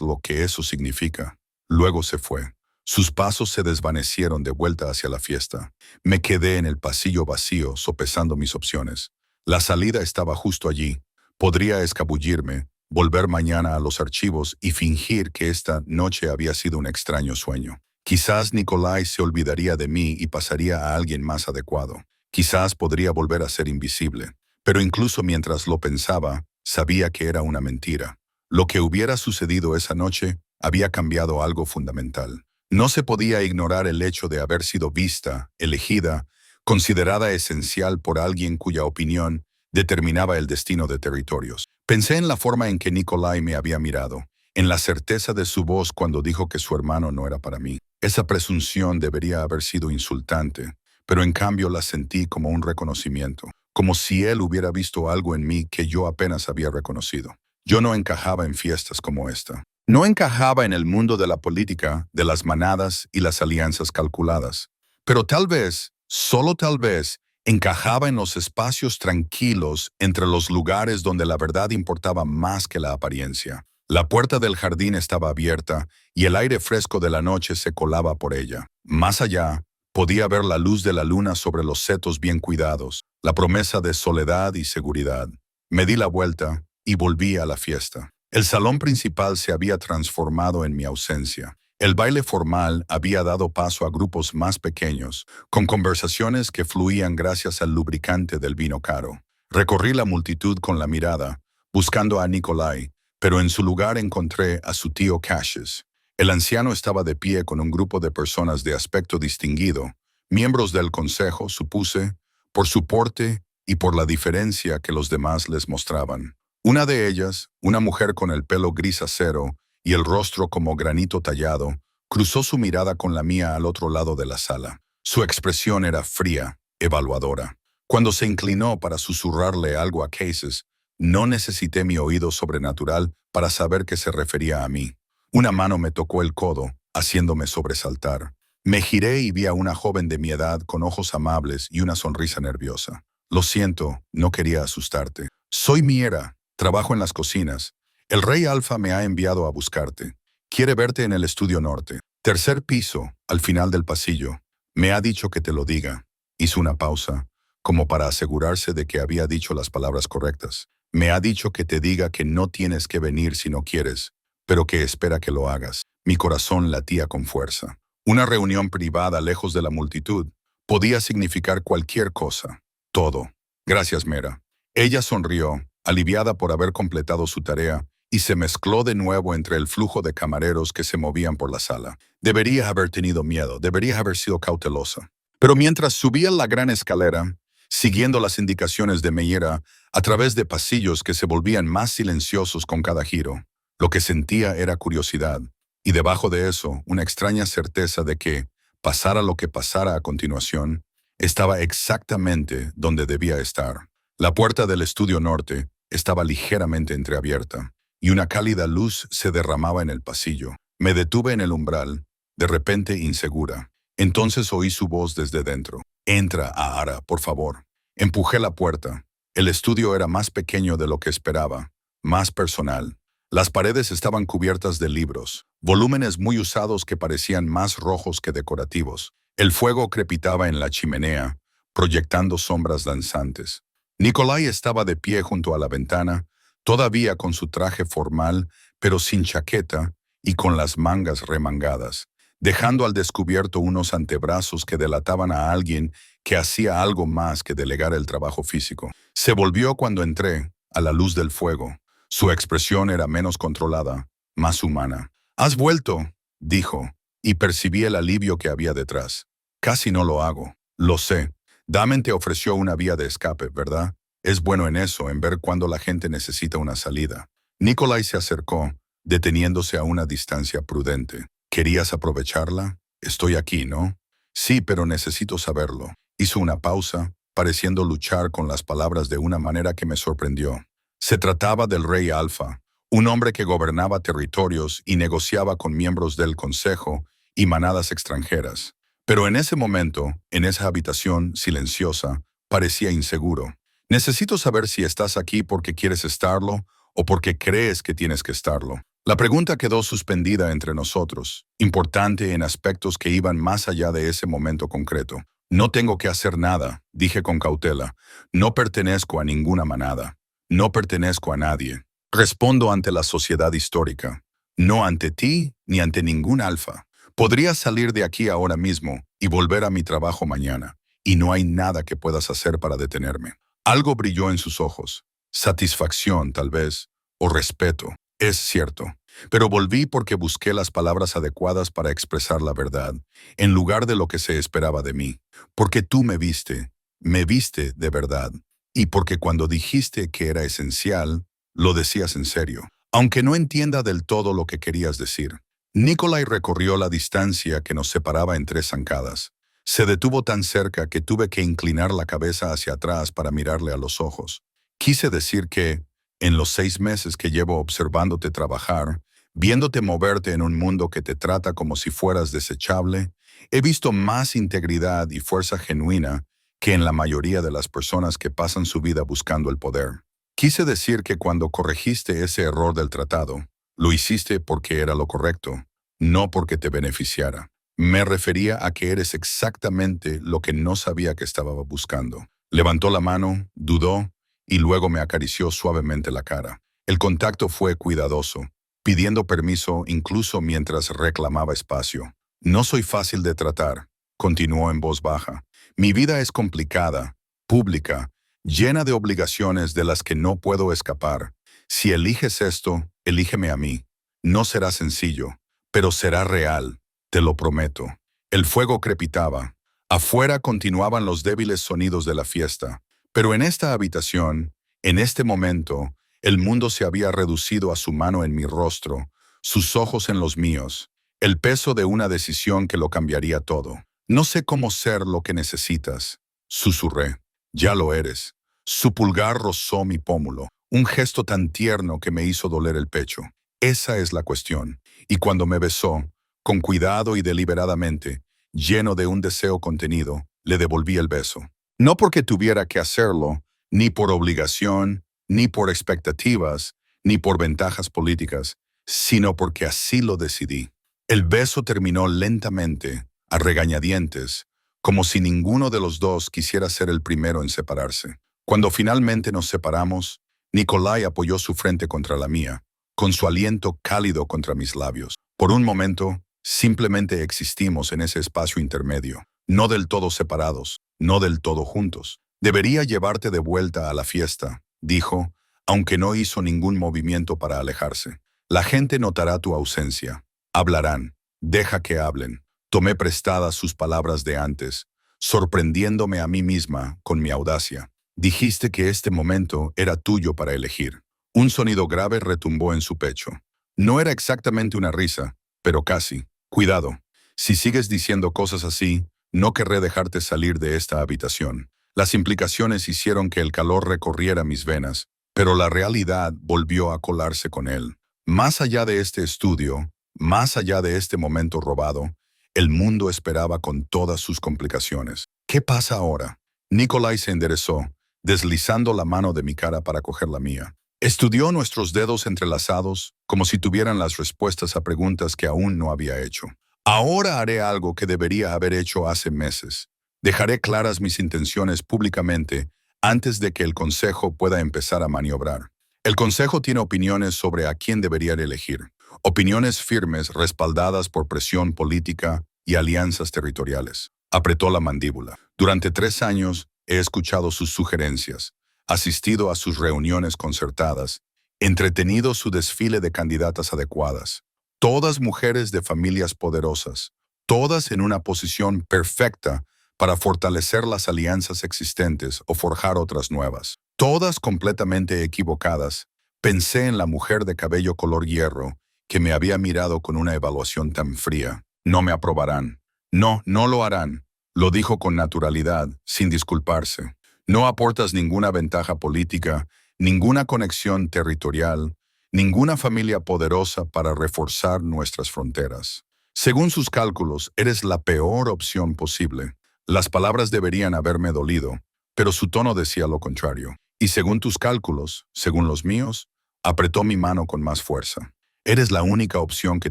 lo que eso significa. Luego se fue. Sus pasos se desvanecieron de vuelta hacia la fiesta. Me quedé en el pasillo vacío, sopesando mis opciones. La salida estaba justo allí. Podría escabullirme, volver mañana a los archivos y fingir que esta noche había sido un extraño sueño. Quizás Nikolai se olvidaría de mí y pasaría a alguien más adecuado. Quizás podría volver a ser invisible. Pero incluso mientras lo pensaba, sabía que era una mentira. Lo que hubiera sucedido esa noche había cambiado algo fundamental. No se podía ignorar el hecho de haber sido vista, elegida, considerada esencial por alguien cuya opinión determinaba el destino de territorios. Pensé en la forma en que Nikolai me había mirado, en la certeza de su voz cuando dijo que su hermano no era para mí. Esa presunción debería haber sido insultante, pero en cambio la sentí como un reconocimiento, como si él hubiera visto algo en mí que yo apenas había reconocido. Yo no encajaba en fiestas como esta. No encajaba en el mundo de la política, de las manadas y las alianzas calculadas. Pero tal vez, solo tal vez, encajaba en los espacios tranquilos entre los lugares donde la verdad importaba más que la apariencia. La puerta del jardín estaba abierta y el aire fresco de la noche se colaba por ella. Más allá, podía ver la luz de la luna sobre los setos bien cuidados, la promesa de soledad y seguridad. Me di la vuelta y volví a la fiesta. El salón principal se había transformado en mi ausencia. El baile formal había dado paso a grupos más pequeños, con conversaciones que fluían gracias al lubricante del vino caro. Recorrí la multitud con la mirada, buscando a Nikolai, pero en su lugar encontré a su tío Cassius. El anciano estaba de pie con un grupo de personas de aspecto distinguido, miembros del consejo, supuse, por su porte y por la diferencia que los demás les mostraban. Una de ellas, una mujer con el pelo gris acero y el rostro como granito tallado, cruzó su mirada con la mía al otro lado de la sala. Su expresión era fría, evaluadora. Cuando se inclinó para susurrarle algo a Cassius, no necesité mi oído sobrenatural para saber que se refería a mí. Una mano me tocó el codo, haciéndome sobresaltar. Me giré y vi a una joven de mi edad con ojos amables y una sonrisa nerviosa. Lo siento, no quería asustarte. Soy Miera, trabajo en las cocinas. El rey Alfa me ha enviado a buscarte. Quiere verte en el estudio norte. Tercer piso, al final del pasillo. Me ha dicho que te lo diga. Hizo una pausa, como para asegurarse de que había dicho las palabras correctas. Me ha dicho que te diga que no tienes que venir si no quieres, pero que espera que lo hagas. Mi corazón latía con fuerza. Una reunión privada lejos de la multitud podía significar cualquier cosa. Todo. Gracias, Mera. Ella sonrió, aliviada por haber completado su tarea, y se mezcló de nuevo entre el flujo de camareros que se movían por la sala. Debería haber tenido miedo, debería haber sido cautelosa. Pero mientras subía la gran escalera, siguiendo las indicaciones de Meyer a través de pasillos que se volvían más silenciosos con cada giro, lo que sentía era curiosidad, y debajo de eso una extraña certeza de que, pasara lo que pasara a continuación, estaba exactamente donde debía estar. La puerta del estudio norte estaba ligeramente entreabierta, y una cálida luz se derramaba en el pasillo. Me detuve en el umbral, de repente insegura. Entonces oí su voz desde dentro. «Entra, Ahara, por favor». Empujé la puerta. El estudio era más pequeño de lo que esperaba, más personal. Las paredes estaban cubiertas de libros, volúmenes muy usados que parecían más rojos que decorativos. El fuego crepitaba en la chimenea, proyectando sombras danzantes. Nikolai estaba de pie junto a la ventana, todavía con su traje formal, pero sin chaqueta y con las mangas remangadas, dejando al descubierto unos antebrazos que delataban a alguien que hacía algo más que delegar el trabajo físico. Se volvió cuando entré, a la luz del fuego. Su expresión era menos controlada, más humana. «¿Has vuelto?», dijo, y percibí el alivio que había detrás. «Casi no lo hago. Lo sé. Damen te ofreció una vía de escape, ¿verdad? Es bueno en eso, en ver cuando la gente necesita una salida». Nikolai se acercó, deteniéndose a una distancia prudente. ¿Querías aprovecharla? Estoy aquí, ¿no? Sí, pero necesito saberlo. Hizo una pausa, pareciendo luchar con las palabras de una manera que me sorprendió. Se trataba del rey Alfa, un hombre que gobernaba territorios y negociaba con miembros del Consejo y manadas extranjeras. Pero en ese momento, en esa habitación silenciosa, parecía inseguro. Necesito saber si estás aquí porque quieres estarlo o porque crees que tienes que estarlo. La pregunta quedó suspendida entre nosotros, importante en aspectos que iban más allá de ese momento concreto. No tengo que hacer nada, dije con cautela. No pertenezco a ninguna manada. No pertenezco a nadie. Respondo ante la sociedad histórica. No ante ti ni ante ningún alfa. Podría salir de aquí ahora mismo y volver a mi trabajo mañana, y no hay nada que puedas hacer para detenerme. Algo brilló en sus ojos. Satisfacción, tal vez, o respeto. Es cierto. Pero volví porque busqué las palabras adecuadas para expresar la verdad, en lugar de lo que se esperaba de mí. Porque tú me viste de verdad. Y porque cuando dijiste que era esencial, lo decías en serio. Aunque no entienda del todo lo que querías decir. Nikolai recorrió la distancia que nos separaba en 3 zancadas. Se detuvo tan cerca que tuve que inclinar la cabeza hacia atrás para mirarle a los ojos. Quise decir que, en los 6 meses que llevo observándote trabajar, viéndote moverte en un mundo que te trata como si fueras desechable, he visto más integridad y fuerza genuina que en la mayoría de las personas que pasan su vida buscando el poder. Quise decir que cuando corregiste ese error del tratado, lo hiciste porque era lo correcto, no porque te beneficiara. Me refería a que eres exactamente lo que no sabía que estaba buscando. Levantó la mano, dudó, y luego me acarició suavemente la cara. El contacto fue cuidadoso, pidiendo permiso incluso mientras reclamaba espacio. No soy fácil de tratar, continuó en voz baja. Mi vida es complicada, pública, llena de obligaciones de las que no puedo escapar. Si eliges esto, elígeme a mí. No será sencillo, pero será real, te lo prometo. El fuego crepitaba. Afuera continuaban los débiles sonidos de la fiesta. Pero en esta habitación, en este momento, el mundo se había reducido a su mano en mi rostro, sus ojos en los míos, el peso de una decisión que lo cambiaría todo. No sé cómo ser lo que necesitas, susurré. Ya lo eres. Su pulgar rozó mi pómulo, un gesto tan tierno que me hizo doler el pecho. Esa es la cuestión. Y cuando me besó, con cuidado y deliberadamente, lleno de un deseo contenido, le devolví el beso. No porque tuviera que hacerlo, ni por obligación, ni por expectativas, ni por ventajas políticas, sino porque así lo decidí. El beso terminó lentamente, a regañadientes, como si ninguno de los dos quisiera ser el primero en separarse. Cuando finalmente nos separamos, Nikolai apoyó su frente contra la mía, con su aliento cálido contra mis labios. Por un momento, simplemente existimos en ese espacio intermedio, no del todo separados, no del todo juntos. Debería llevarte de vuelta a la fiesta, dijo, aunque no hizo ningún movimiento para alejarse. La gente notará tu ausencia. Hablarán. Deja que hablen. Tomé prestadas sus palabras de antes, sorprendiéndome a mí misma con mi audacia. Dijiste que este momento era tuyo para elegir. Un sonido grave retumbó en su pecho. No era exactamente una risa, pero casi. Cuidado. Si sigues diciendo cosas así, no querré dejarte salir de esta habitación. Las implicaciones hicieron que el calor recorriera mis venas, pero la realidad volvió a colarse con él. Más allá de este estudio, más allá de este momento robado, el mundo esperaba con todas sus complicaciones. ¿Qué pasa ahora? Nikolai se enderezó, deslizando la mano de mi cara para coger la mía. Estudió nuestros dedos entrelazados como si tuvieran las respuestas a preguntas que aún no había hecho. Ahora haré algo que debería haber hecho hace meses. Dejaré claras mis intenciones públicamente antes de que el Consejo pueda empezar a maniobrar. El Consejo tiene opiniones sobre a quién debería elegir. Opiniones firmes respaldadas por presión política y alianzas territoriales. Apretó la mandíbula. Durante 3 años he escuchado sus sugerencias, asistido a sus reuniones concertadas, entretenido su desfile de candidatas adecuadas. Todas mujeres de familias poderosas, todas en una posición perfecta para fortalecer las alianzas existentes o forjar otras nuevas. Todas completamente equivocadas. Pensé en la mujer de cabello color hierro, que me había mirado con una evaluación tan fría. No me aprobarán. No, no lo harán. Lo dijo con naturalidad, sin disculparse. No aportas ninguna ventaja política, ninguna conexión territorial, ninguna familia poderosa para reforzar nuestras fronteras. Según sus cálculos, eres la peor opción posible. Las palabras deberían haberme dolido, pero su tono decía lo contrario. Y según tus cálculos, según los míos, apretó mi mano con más fuerza. Eres la única opción que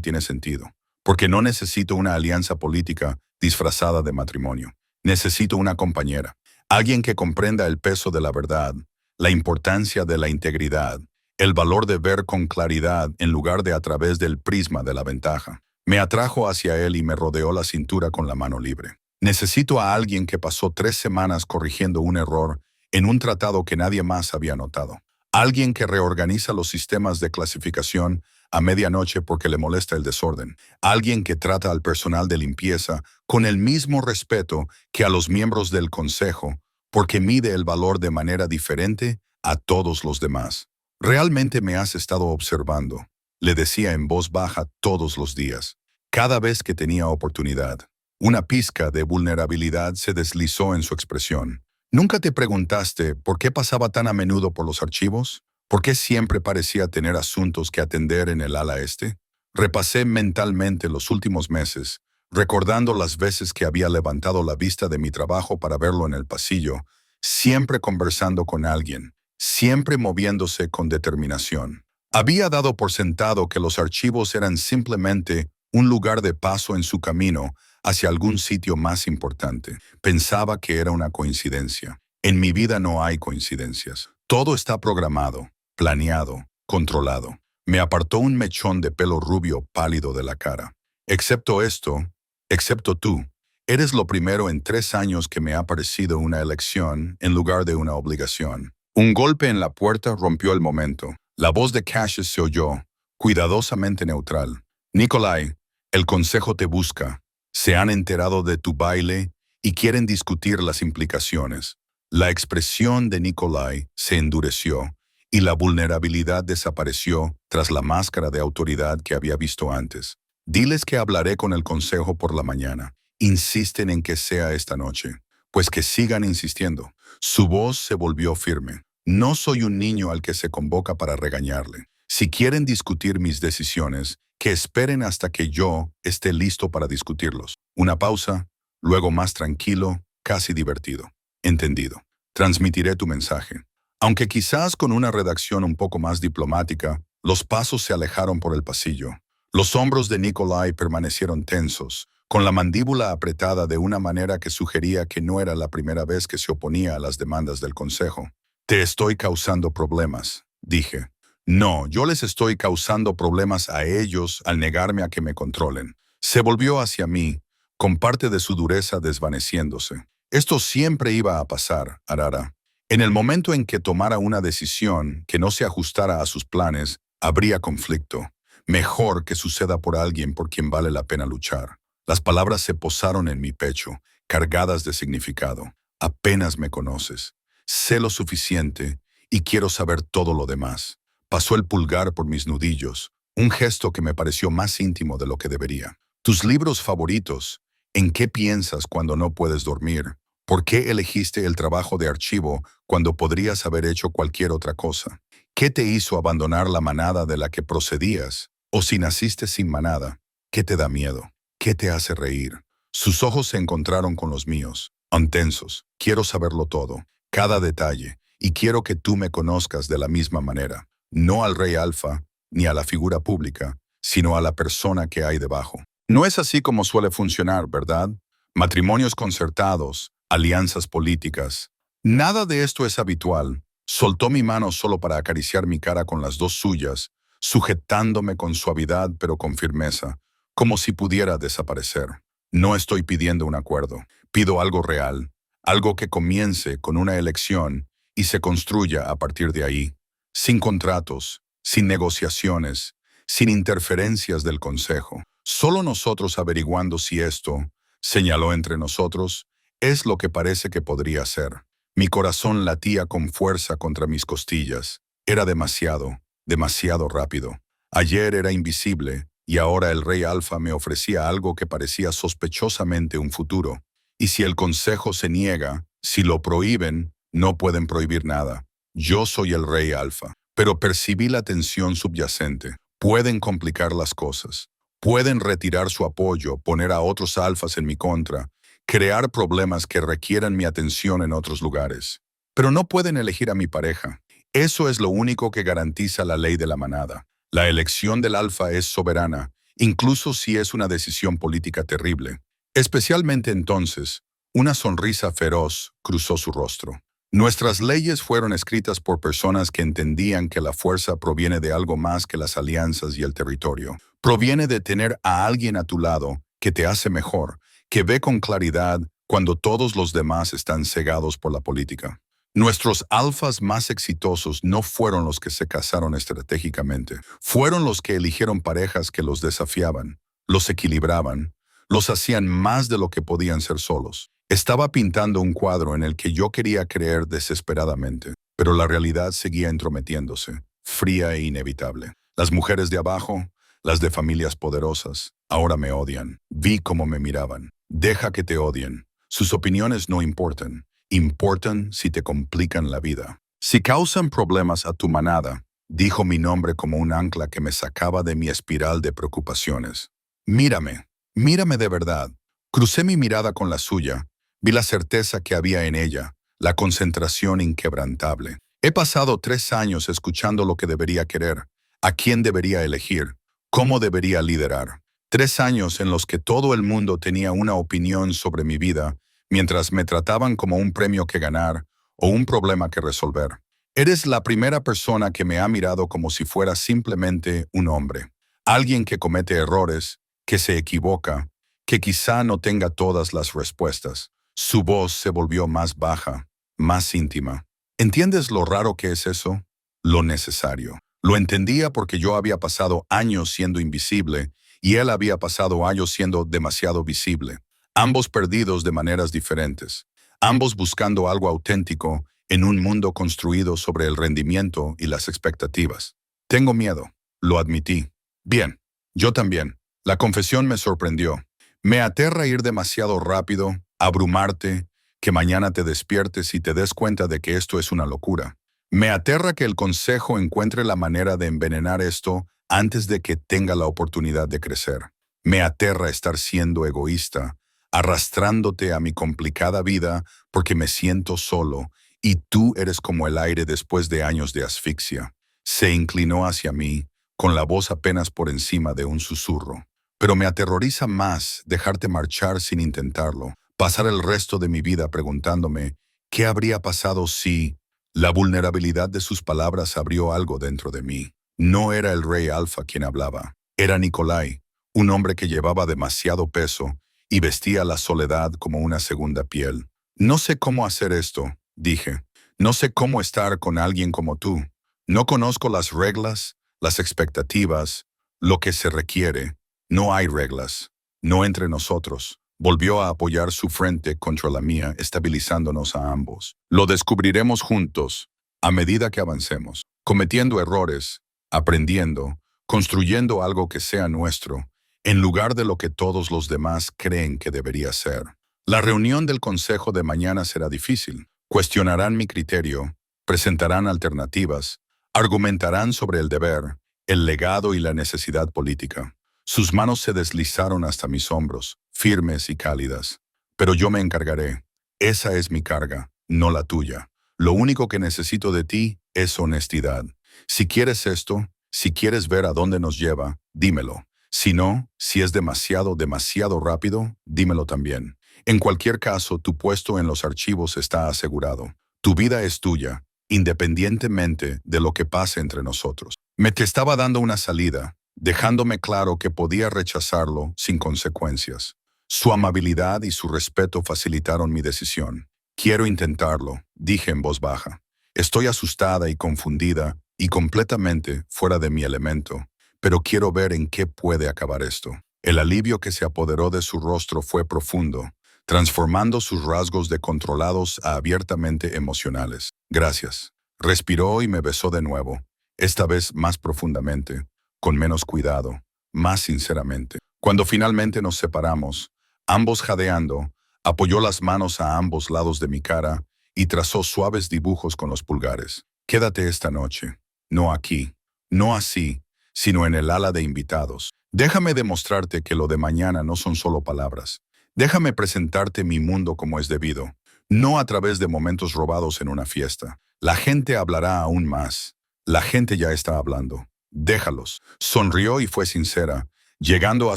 tiene sentido, porque no necesito una alianza política disfrazada de matrimonio. Necesito una compañera, alguien que comprenda el peso de la verdad, la importancia de la integridad, el valor de ver con claridad en lugar de a través del prisma de la ventaja. Me atrajo hacia él y me rodeó la cintura con la mano libre. Necesito a alguien que pasó 3 semanas corrigiendo un error en un tratado que nadie más había notado. Alguien que reorganiza los sistemas de clasificación a medianoche porque le molesta el desorden. Alguien que trata al personal de limpieza con el mismo respeto que a los miembros del consejo, porque mide el valor de manera diferente a todos los demás. Realmente me has estado observando, le decía en voz baja todos los días, cada vez que tenía oportunidad. Una pizca de vulnerabilidad se deslizó en su expresión. ¿Nunca te preguntaste por qué pasaba tan a menudo por los archivos? ¿Por qué siempre parecía tener asuntos que atender en el ala este? Repasé mentalmente los últimos meses, recordando las veces que había levantado la vista de mi trabajo para verlo en el pasillo, siempre conversando con alguien, siempre moviéndose con determinación. Había dado por sentado que los archivos eran simplemente un lugar de paso en su camino hacia algún sitio más importante. Pensaba que era una coincidencia. En mi vida no hay coincidencias. Todo está programado, planeado, controlado. Me apartó un mechón de pelo rubio pálido de la cara. Excepto esto, excepto tú, eres lo primero en 3 años que me ha parecido una elección en lugar de una obligación. Un golpe en la puerta rompió el momento. La voz de Cassius se oyó, cuidadosamente neutral. Nikolai, el consejo te busca. Se han enterado de tu baile y quieren discutir las implicaciones. La expresión de Nikolai se endureció y la vulnerabilidad desapareció tras la máscara de autoridad que había visto antes. Diles que hablaré con el consejo por la mañana. Insisten en que sea esta noche. Pues que sigan insistiendo. Su voz se volvió firme. No soy un niño al que se convoca para regañarle. Si quieren discutir mis decisiones, que esperen hasta que yo esté listo para discutirlos. Una pausa, luego más tranquilo, casi divertido. Entendido. Transmitiré tu mensaje. Aunque quizás con una redacción un poco más diplomática, los pasos se alejaron por el pasillo. Los hombros de Nikolai permanecieron tensos, con la mandíbula apretada de una manera que sugería que no era la primera vez que se oponía a las demandas del consejo. Te estoy causando problemas, dije. No, yo les estoy causando problemas a ellos al negarme a que me controlen. Se volvió hacia mí, con parte de su dureza desvaneciéndose. Esto siempre iba a pasar, Arara. En el momento en que tomara una decisión que no se ajustara a sus planes, habría conflicto. Mejor que suceda por alguien por quien vale la pena luchar. Las palabras se posaron en mi pecho, cargadas de significado. Apenas me conoces. Sé lo suficiente y quiero saber todo lo demás. Pasó el pulgar por mis nudillos, un gesto que me pareció más íntimo de lo que debería. Tus libros favoritos. ¿En qué piensas cuando no puedes dormir? ¿Por qué elegiste el trabajo de archivo cuando podrías haber hecho cualquier otra cosa? ¿Qué te hizo abandonar la manada de la que procedías? O si naciste sin manada, ¿qué te da miedo? ¿Qué te hace reír? Sus ojos se encontraron con los míos, tensos. Quiero saberlo todo, cada detalle, y quiero que tú me conozcas de la misma manera. No al rey alfa, ni a la figura pública, sino a la persona que hay debajo. No es así como suele funcionar, ¿verdad? Matrimonios concertados, alianzas políticas. Nada de esto es habitual. Soltó mi mano solo para acariciar mi cara con las 2 suyas, sujetándome con suavidad pero con firmeza, como si pudiera desaparecer. No estoy pidiendo un acuerdo. Pido algo real, algo que comience con una elección y se construya a partir de ahí. Sin contratos, sin negociaciones, sin interferencias del consejo. Solo nosotros averiguando si esto, señaló entre nosotros, es lo que parece que podría ser. Mi corazón latía con fuerza contra mis costillas. Era demasiado, demasiado rápido. Ayer era invisible y ahora el Rey Alfa me ofrecía algo que parecía sospechosamente un futuro. Y si el consejo se niega, si lo prohíben, no pueden prohibir nada. Yo soy el Rey Alfa, pero percibí la tensión subyacente. Pueden complicar las cosas. Pueden retirar su apoyo, poner a otros alfas en mi contra, crear problemas que requieran mi atención en otros lugares. Pero no pueden elegir a mi pareja. Eso es lo único que garantiza la ley de la manada. La elección del alfa es soberana, incluso si es una decisión política terrible. Especialmente entonces, una sonrisa feroz cruzó su rostro. Nuestras leyes fueron escritas por personas que entendían que la fuerza proviene de algo más que las alianzas y el territorio. Proviene de tener a alguien a tu lado que te hace mejor, que ve con claridad cuando todos los demás están cegados por la política. Nuestros alfas más exitosos no fueron los que se casaron estratégicamente, fueron los que eligieron parejas que los desafiaban, los equilibraban, los hacían más de lo que podían ser solos. Estaba pintando un cuadro en el que yo quería creer desesperadamente, pero la realidad seguía entrometiéndose, fría e inevitable. Las mujeres de abajo, las de familias poderosas, ahora me odian. Vi cómo me miraban. Deja que te odien. Sus opiniones no importan. Importan si te complican la vida. Si causan problemas a tu manada, dijo mi nombre como un ancla que me sacaba de mi espiral de preocupaciones. Mírame, mírame de verdad. Crucé mi mirada con la suya. Vi la certeza que había en ella, la concentración inquebrantable. He pasado 3 años escuchando lo que debería querer, a quién debería elegir, cómo debería liderar. 3 años en los que todo el mundo tenía una opinión sobre mi vida, mientras me trataban como un premio que ganar o un problema que resolver. Eres la primera persona que me ha mirado como si fuera simplemente un hombre. Alguien que comete errores, que se equivoca, que quizá no tenga todas las respuestas. Su voz se volvió más baja, más íntima. ¿Entiendes lo raro que es eso? Lo necesario. Lo entendía porque yo había pasado años siendo invisible y él había pasado años siendo demasiado visible. Ambos perdidos de maneras diferentes. Ambos buscando algo auténtico en un mundo construido sobre el rendimiento y las expectativas. Tengo miedo, lo admití. Bien, yo también. La confesión me sorprendió. Me aterra ir demasiado rápido, abrumarte, que mañana te despiertes y te des cuenta de que esto es una locura. Me aterra que el consejo encuentre la manera de envenenar esto antes de que tenga la oportunidad de crecer. Me aterra estar siendo egoísta, arrastrándote a mi complicada vida porque me siento solo y tú eres como el aire después de años de asfixia. Se inclinó hacia mí, con la voz apenas por encima de un susurro. Pero me aterroriza más dejarte marchar sin intentarlo, pasar el resto de mi vida preguntándome qué habría pasado si... La vulnerabilidad de sus palabras abrió algo dentro de mí. No era el Rey Alfa quien hablaba, era Nikolai, un hombre que llevaba demasiado peso y vestía la soledad como una segunda piel. No sé cómo hacer esto, dije. No sé cómo estar con alguien como tú. No conozco las reglas, las expectativas, lo que se requiere. No hay reglas. No entre nosotros. Volvió a apoyar su frente contra la mía, estabilizándonos a ambos. Lo descubriremos juntos, a medida que avancemos, cometiendo errores, aprendiendo, construyendo algo que sea nuestro, en lugar de lo que todos los demás creen que debería ser. La reunión del consejo de mañana será difícil. Cuestionarán mi criterio, presentarán alternativas, argumentarán sobre el deber, el legado y la necesidad política. Sus manos se deslizaron hasta mis hombros, firmes y cálidas. Pero yo me encargaré. Esa es mi carga, no la tuya. Lo único que necesito de ti es honestidad. Si quieres esto, si quieres ver a dónde nos lleva, dímelo. Si no, si es demasiado, demasiado rápido, dímelo también. En cualquier caso, tu puesto en los archivos está asegurado. Tu vida es tuya, independientemente de lo que pase entre nosotros. Me te estaba dando una salida, dejándome claro que podía rechazarlo sin consecuencias. Su amabilidad y su respeto facilitaron mi decisión. Quiero intentarlo, dije en voz baja. Estoy asustada y confundida y completamente fuera de mi elemento, pero quiero ver en qué puede acabar esto. El alivio que se apoderó de su rostro fue profundo, transformando sus rasgos de controlados a abiertamente emocionales. Gracias. Respiró y me besó de nuevo, esta vez más profundamente, con menos cuidado, más sinceramente. Cuando finalmente nos separamos, ambos jadeando, apoyó las manos a ambos lados de mi cara y trazó suaves dibujos con los pulgares. Quédate esta noche, no aquí, no así, sino en el ala de invitados. Déjame demostrarte que lo de mañana no son solo palabras. Déjame presentarte mi mundo como es debido, no a través de momentos robados en una fiesta. La gente hablará aún más. La gente ya está hablando. Déjalos. Sonrió y fue sincera, llegando a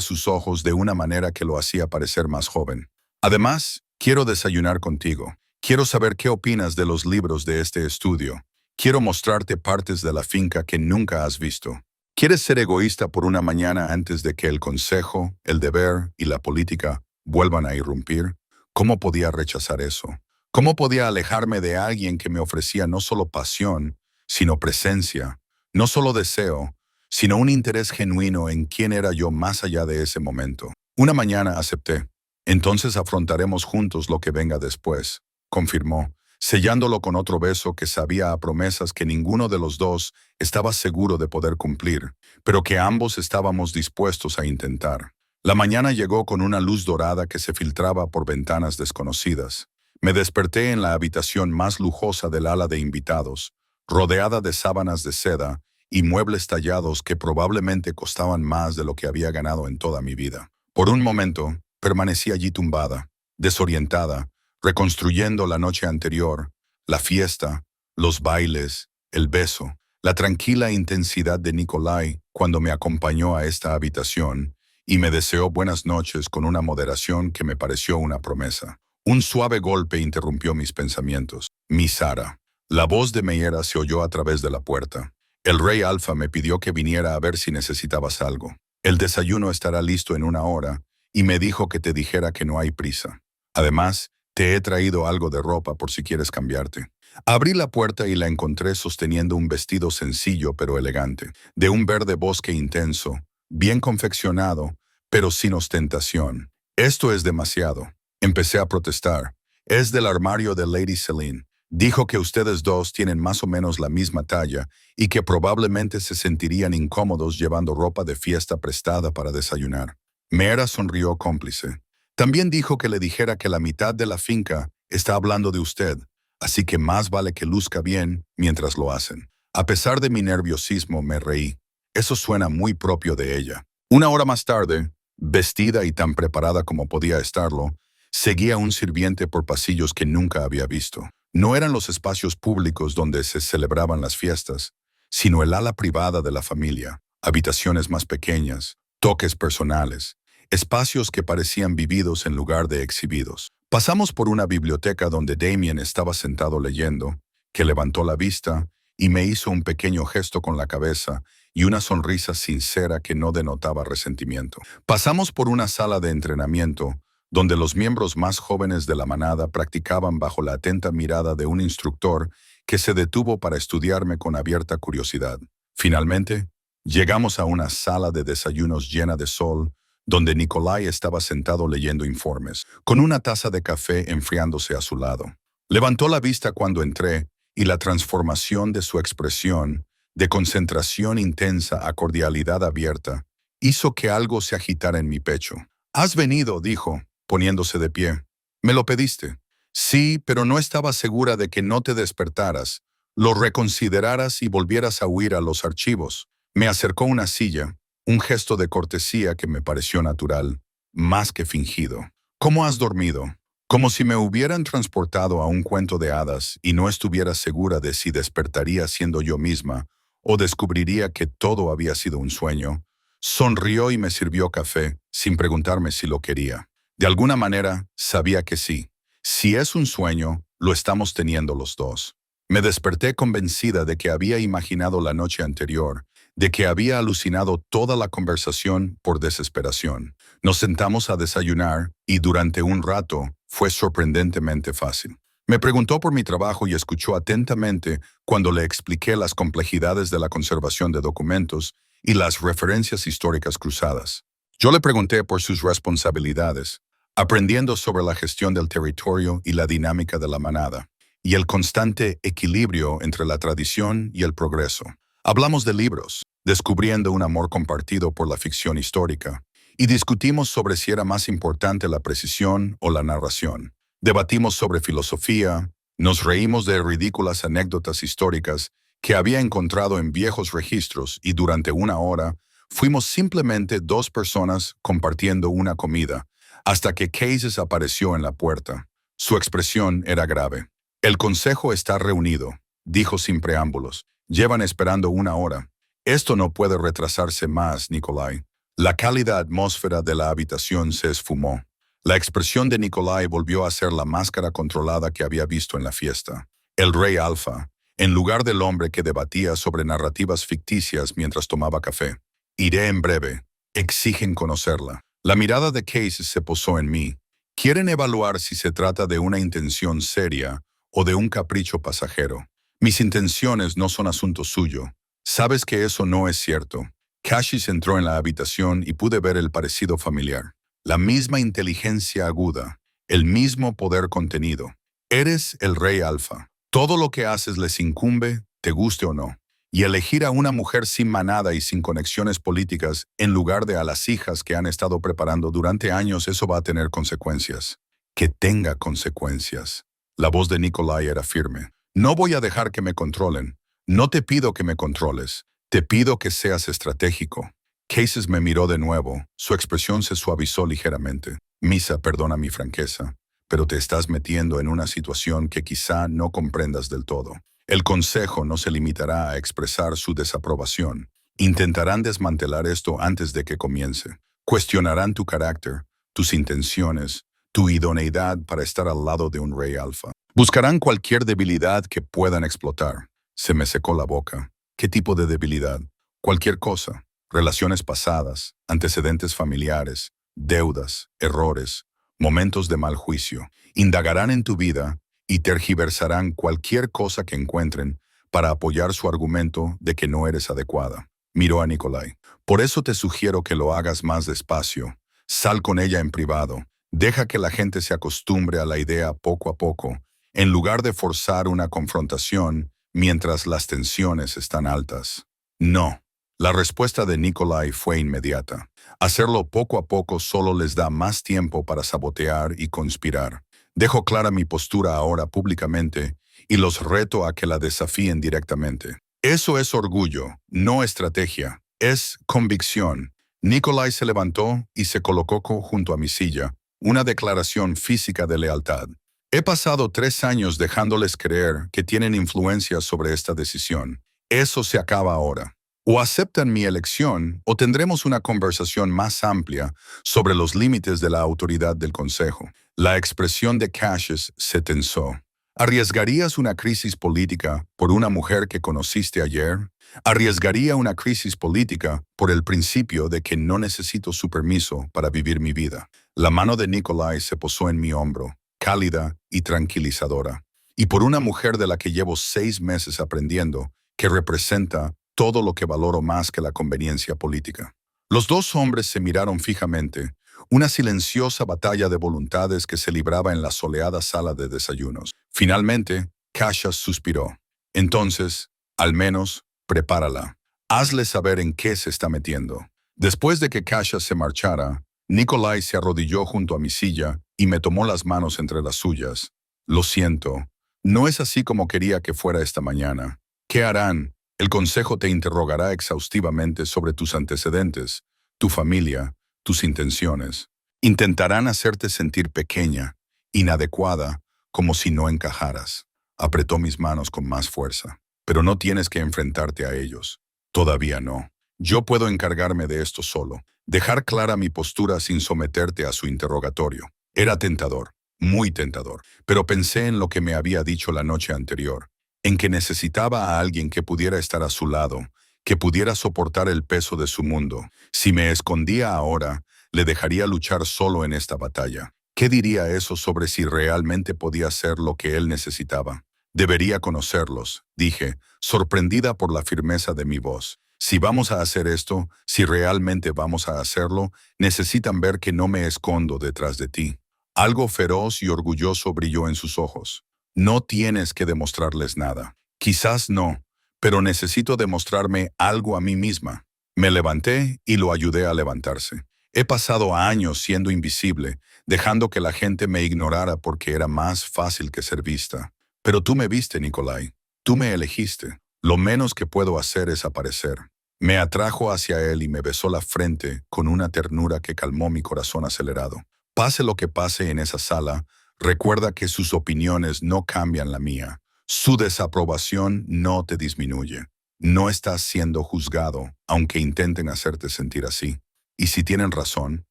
sus ojos de una manera que lo hacía parecer más joven. Además, quiero desayunar contigo. Quiero saber qué opinas de los libros de este estudio. Quiero mostrarte partes de la finca que nunca has visto. ¿Quieres ser egoísta por una mañana antes de que el consejo, el deber y la política vuelvan a irrumpir? ¿Cómo podía rechazar eso? ¿Cómo podía alejarme de alguien que me ofrecía no solo pasión, sino presencia, no solo deseo, sino un interés genuino en quién era yo más allá de ese momento? Una mañana acepté. Entonces afrontaremos juntos lo que venga después, confirmó, sellándolo con otro beso que sabía a promesas que ninguno de los dos estaba seguro de poder cumplir, pero que ambos estábamos dispuestos a intentar. La mañana llegó con una luz dorada que se filtraba por ventanas desconocidas. Me desperté en la habitación más lujosa del ala de invitados, rodeada de sábanas de seda y muebles tallados que probablemente costaban más de lo que había ganado en toda mi vida. Por un momento, permanecí allí tumbada, desorientada, reconstruyendo la noche anterior, la fiesta, los bailes, el beso, la tranquila intensidad de Nikolai cuando me acompañó a esta habitación y me deseó buenas noches con una moderación que me pareció una promesa. Un suave golpe interrumpió mis pensamientos. Mi Sara. La voz de Meyera se oyó a través de la puerta. El rey Alfa me pidió que viniera a ver si necesitabas algo. El desayuno estará listo en una hora y me dijo que te dijera que no hay prisa. Además, te he traído algo de ropa por si quieres cambiarte. Abrí la puerta y la encontré sosteniendo un vestido sencillo pero elegante, de un verde bosque intenso, bien confeccionado, pero sin ostentación. Esto es demasiado. Empecé a protestar. Es del armario de Lady Celine. Dijo que ustedes dos tienen más o menos la misma talla y que probablemente se sentirían incómodos llevando ropa de fiesta prestada para desayunar. Mera sonrió cómplice. También dijo que le dijera que la mitad de la finca está hablando de usted, así que más vale que luzca bien mientras lo hacen. A pesar de mi nerviosismo, me reí. Eso suena muy propio de ella. Una hora más tarde, vestida y tan preparada como podía estarlo, seguía un sirviente por pasillos que nunca había visto. No eran los espacios públicos donde se celebraban las fiestas, sino el ala privada de la familia, habitaciones más pequeñas, toques personales, espacios que parecían vividos en lugar de exhibidos. Pasamos por una biblioteca donde Damien estaba sentado leyendo, que levantó la vista y me hizo un pequeño gesto con la cabeza y una sonrisa sincera que no denotaba resentimiento. Pasamos por una sala de entrenamiento donde los miembros más jóvenes de la manada practicaban bajo la atenta mirada de un instructor que se detuvo para estudiarme con abierta curiosidad. Finalmente, llegamos a una sala de desayunos llena de sol, donde Nikolai estaba sentado leyendo informes, con una taza de café enfriándose a su lado. Levantó la vista cuando entré y la transformación de su expresión, de concentración intensa a cordialidad abierta, hizo que algo se agitara en mi pecho. «Has venido», dijo, poniéndose de pie. «Me lo pediste». «Sí, pero no estaba segura de que no te despertaras, lo reconsideraras y volvieras a huir a los archivos». Me acercó una silla, un gesto de cortesía que me pareció natural, más que fingido. «¿Cómo has dormido?» Como si me hubieran transportado a un cuento de hadas y no estuviera segura de si despertaría siendo yo misma o descubriría que todo había sido un sueño. Sonrió y me sirvió café, sin preguntarme si lo quería. De alguna manera, sabía que sí. Si es un sueño, lo estamos teniendo los dos. Me desperté convencida de que había imaginado la noche anterior, de que había alucinado toda la conversación por desesperación. Nos sentamos a desayunar y durante un rato fue sorprendentemente fácil. Me preguntó por mi trabajo y escuchó atentamente cuando le expliqué las complejidades de la conservación de documentos y las referencias históricas cruzadas. Yo le pregunté por sus responsabilidades, aprendiendo sobre la gestión del territorio y la dinámica de la manada, y el constante equilibrio entre la tradición y el progreso. Hablamos de libros, descubriendo un amor compartido por la ficción histórica, y discutimos sobre si era más importante la precisión o la narración. Debatimos sobre filosofía, nos reímos de ridículas anécdotas históricas que había encontrado en viejos registros y durante una hora fuimos simplemente dos personas compartiendo una comida, hasta que Cases apareció en la puerta. Su expresión era grave. El consejo está reunido, dijo sin preámbulos. Llevan esperando una hora. Esto no puede retrasarse más, Nikolai. La cálida atmósfera de la habitación se esfumó. La expresión de Nikolai volvió a ser la máscara controlada que había visto en la fiesta. El rey alfa, en lugar del hombre que debatía sobre narrativas ficticias mientras tomaba café. Iré en breve. Exigen conocerla. La mirada de Cases se posó en mí. Quieren evaluar si se trata de una intención seria o de un capricho pasajero. Mis intenciones no son asunto suyo. Sabes que eso no es cierto. Cassius entró en la habitación y pude ver el parecido familiar. La misma inteligencia aguda, el mismo poder contenido. Eres el rey alfa. Todo lo que haces les incumbe, te guste o no. Y elegir a una mujer sin manada y sin conexiones políticas en lugar de a las hijas que han estado preparando durante años, eso va a tener consecuencias. Que tenga consecuencias. La voz de Nikolai era firme. No voy a dejar que me controlen. No te pido que me controles. Te pido que seas estratégico. Cases me miró de nuevo. Su expresión se suavizó ligeramente. Misa, perdona mi franqueza, pero te estás metiendo en una situación que quizá no comprendas del todo. El consejo no se limitará a expresar su desaprobación. Intentarán desmantelar esto antes de que comience. Cuestionarán tu carácter, tus intenciones, tu idoneidad para estar al lado de un rey alfa. Buscarán cualquier debilidad que puedan explotar. Se me secó la boca. ¿Qué tipo de debilidad? Cualquier cosa. Relaciones pasadas, antecedentes familiares, deudas, errores, momentos de mal juicio. Indagarán en tu vida y tergiversarán cualquier cosa que encuentren para apoyar su argumento de que no eres adecuada. Miró a Nikolai. Por eso te sugiero que lo hagas más despacio. Sal con ella en privado. Deja que la gente se acostumbre a la idea poco a poco, en lugar de forzar una confrontación mientras las tensiones están altas. No. La respuesta de Nikolai fue inmediata. Hacerlo poco a poco solo les da más tiempo para sabotear y conspirar. Dejo clara mi postura ahora públicamente y los reto a que la desafíen directamente. Eso es orgullo, no estrategia. Es convicción. Nikolai se levantó y se colocó junto a mi silla, una declaración física de lealtad. He pasado 3 años dejándoles creer que tienen influencia sobre esta decisión. Eso se acaba ahora. O aceptan mi elección o tendremos una conversación más amplia sobre los límites de la autoridad del Consejo. La expresión de Cassius se tensó. ¿Arriesgarías una crisis política por una mujer que conociste ayer? ¿Arriesgaría una crisis política por el principio de que no necesito su permiso para vivir mi vida? La mano de Nikolai se posó en mi hombro, cálida y tranquilizadora. Y por una mujer de la que llevo 6 meses aprendiendo, que representa todo lo que valoro más que la conveniencia política. Los dos hombres se miraron fijamente, una silenciosa batalla de voluntades que se libraba en la soleada sala de desayunos. Finalmente, Cassius suspiró. Entonces, al menos, prepárala. Hazle saber en qué se está metiendo. Después de que Cassius se marchara, Nikolai se arrodilló junto a mi silla y me tomó las manos entre las suyas. Lo siento, no es así como quería que fuera esta mañana. ¿Qué harán? El consejo te interrogará exhaustivamente sobre tus antecedentes, tu familia, tus intenciones. Intentarán hacerte sentir pequeña, inadecuada, como si no encajaras. Apretó mis manos con más fuerza. Pero no tienes que enfrentarte a ellos. Todavía no. Yo puedo encargarme de esto solo. Dejar clara mi postura sin someterte a su interrogatorio. Era tentador, muy tentador. Pero pensé en lo que me había dicho la noche anterior, en que necesitaba a alguien que pudiera estar a su lado, que pudiera soportar el peso de su mundo. Si me escondía ahora, le dejaría luchar solo en esta batalla. ¿Qué diría eso sobre si realmente podía ser lo que él necesitaba? Debería conocerlos, dije, sorprendida por la firmeza de mi voz. Si vamos a hacer esto, si realmente vamos a hacerlo, necesitan ver que no me escondo detrás de ti. Algo feroz y orgulloso brilló en sus ojos. No tienes que demostrarles nada. Quizás no, pero necesito demostrarme algo a mí misma. Me levanté y lo ayudé a levantarse. He pasado años siendo invisible, dejando que la gente me ignorara porque era más fácil que ser vista. Pero tú me viste, Nikolai. Tú me elegiste. Lo menos que puedo hacer es aparecer. Me atrajo hacia él y me besó la frente con una ternura que calmó mi corazón acelerado. Pase lo que pase en esa sala, recuerda que sus opiniones no cambian la mía. Su desaprobación no te disminuye. No estás siendo juzgado, aunque intenten hacerte sentir así. Y si tienen razón,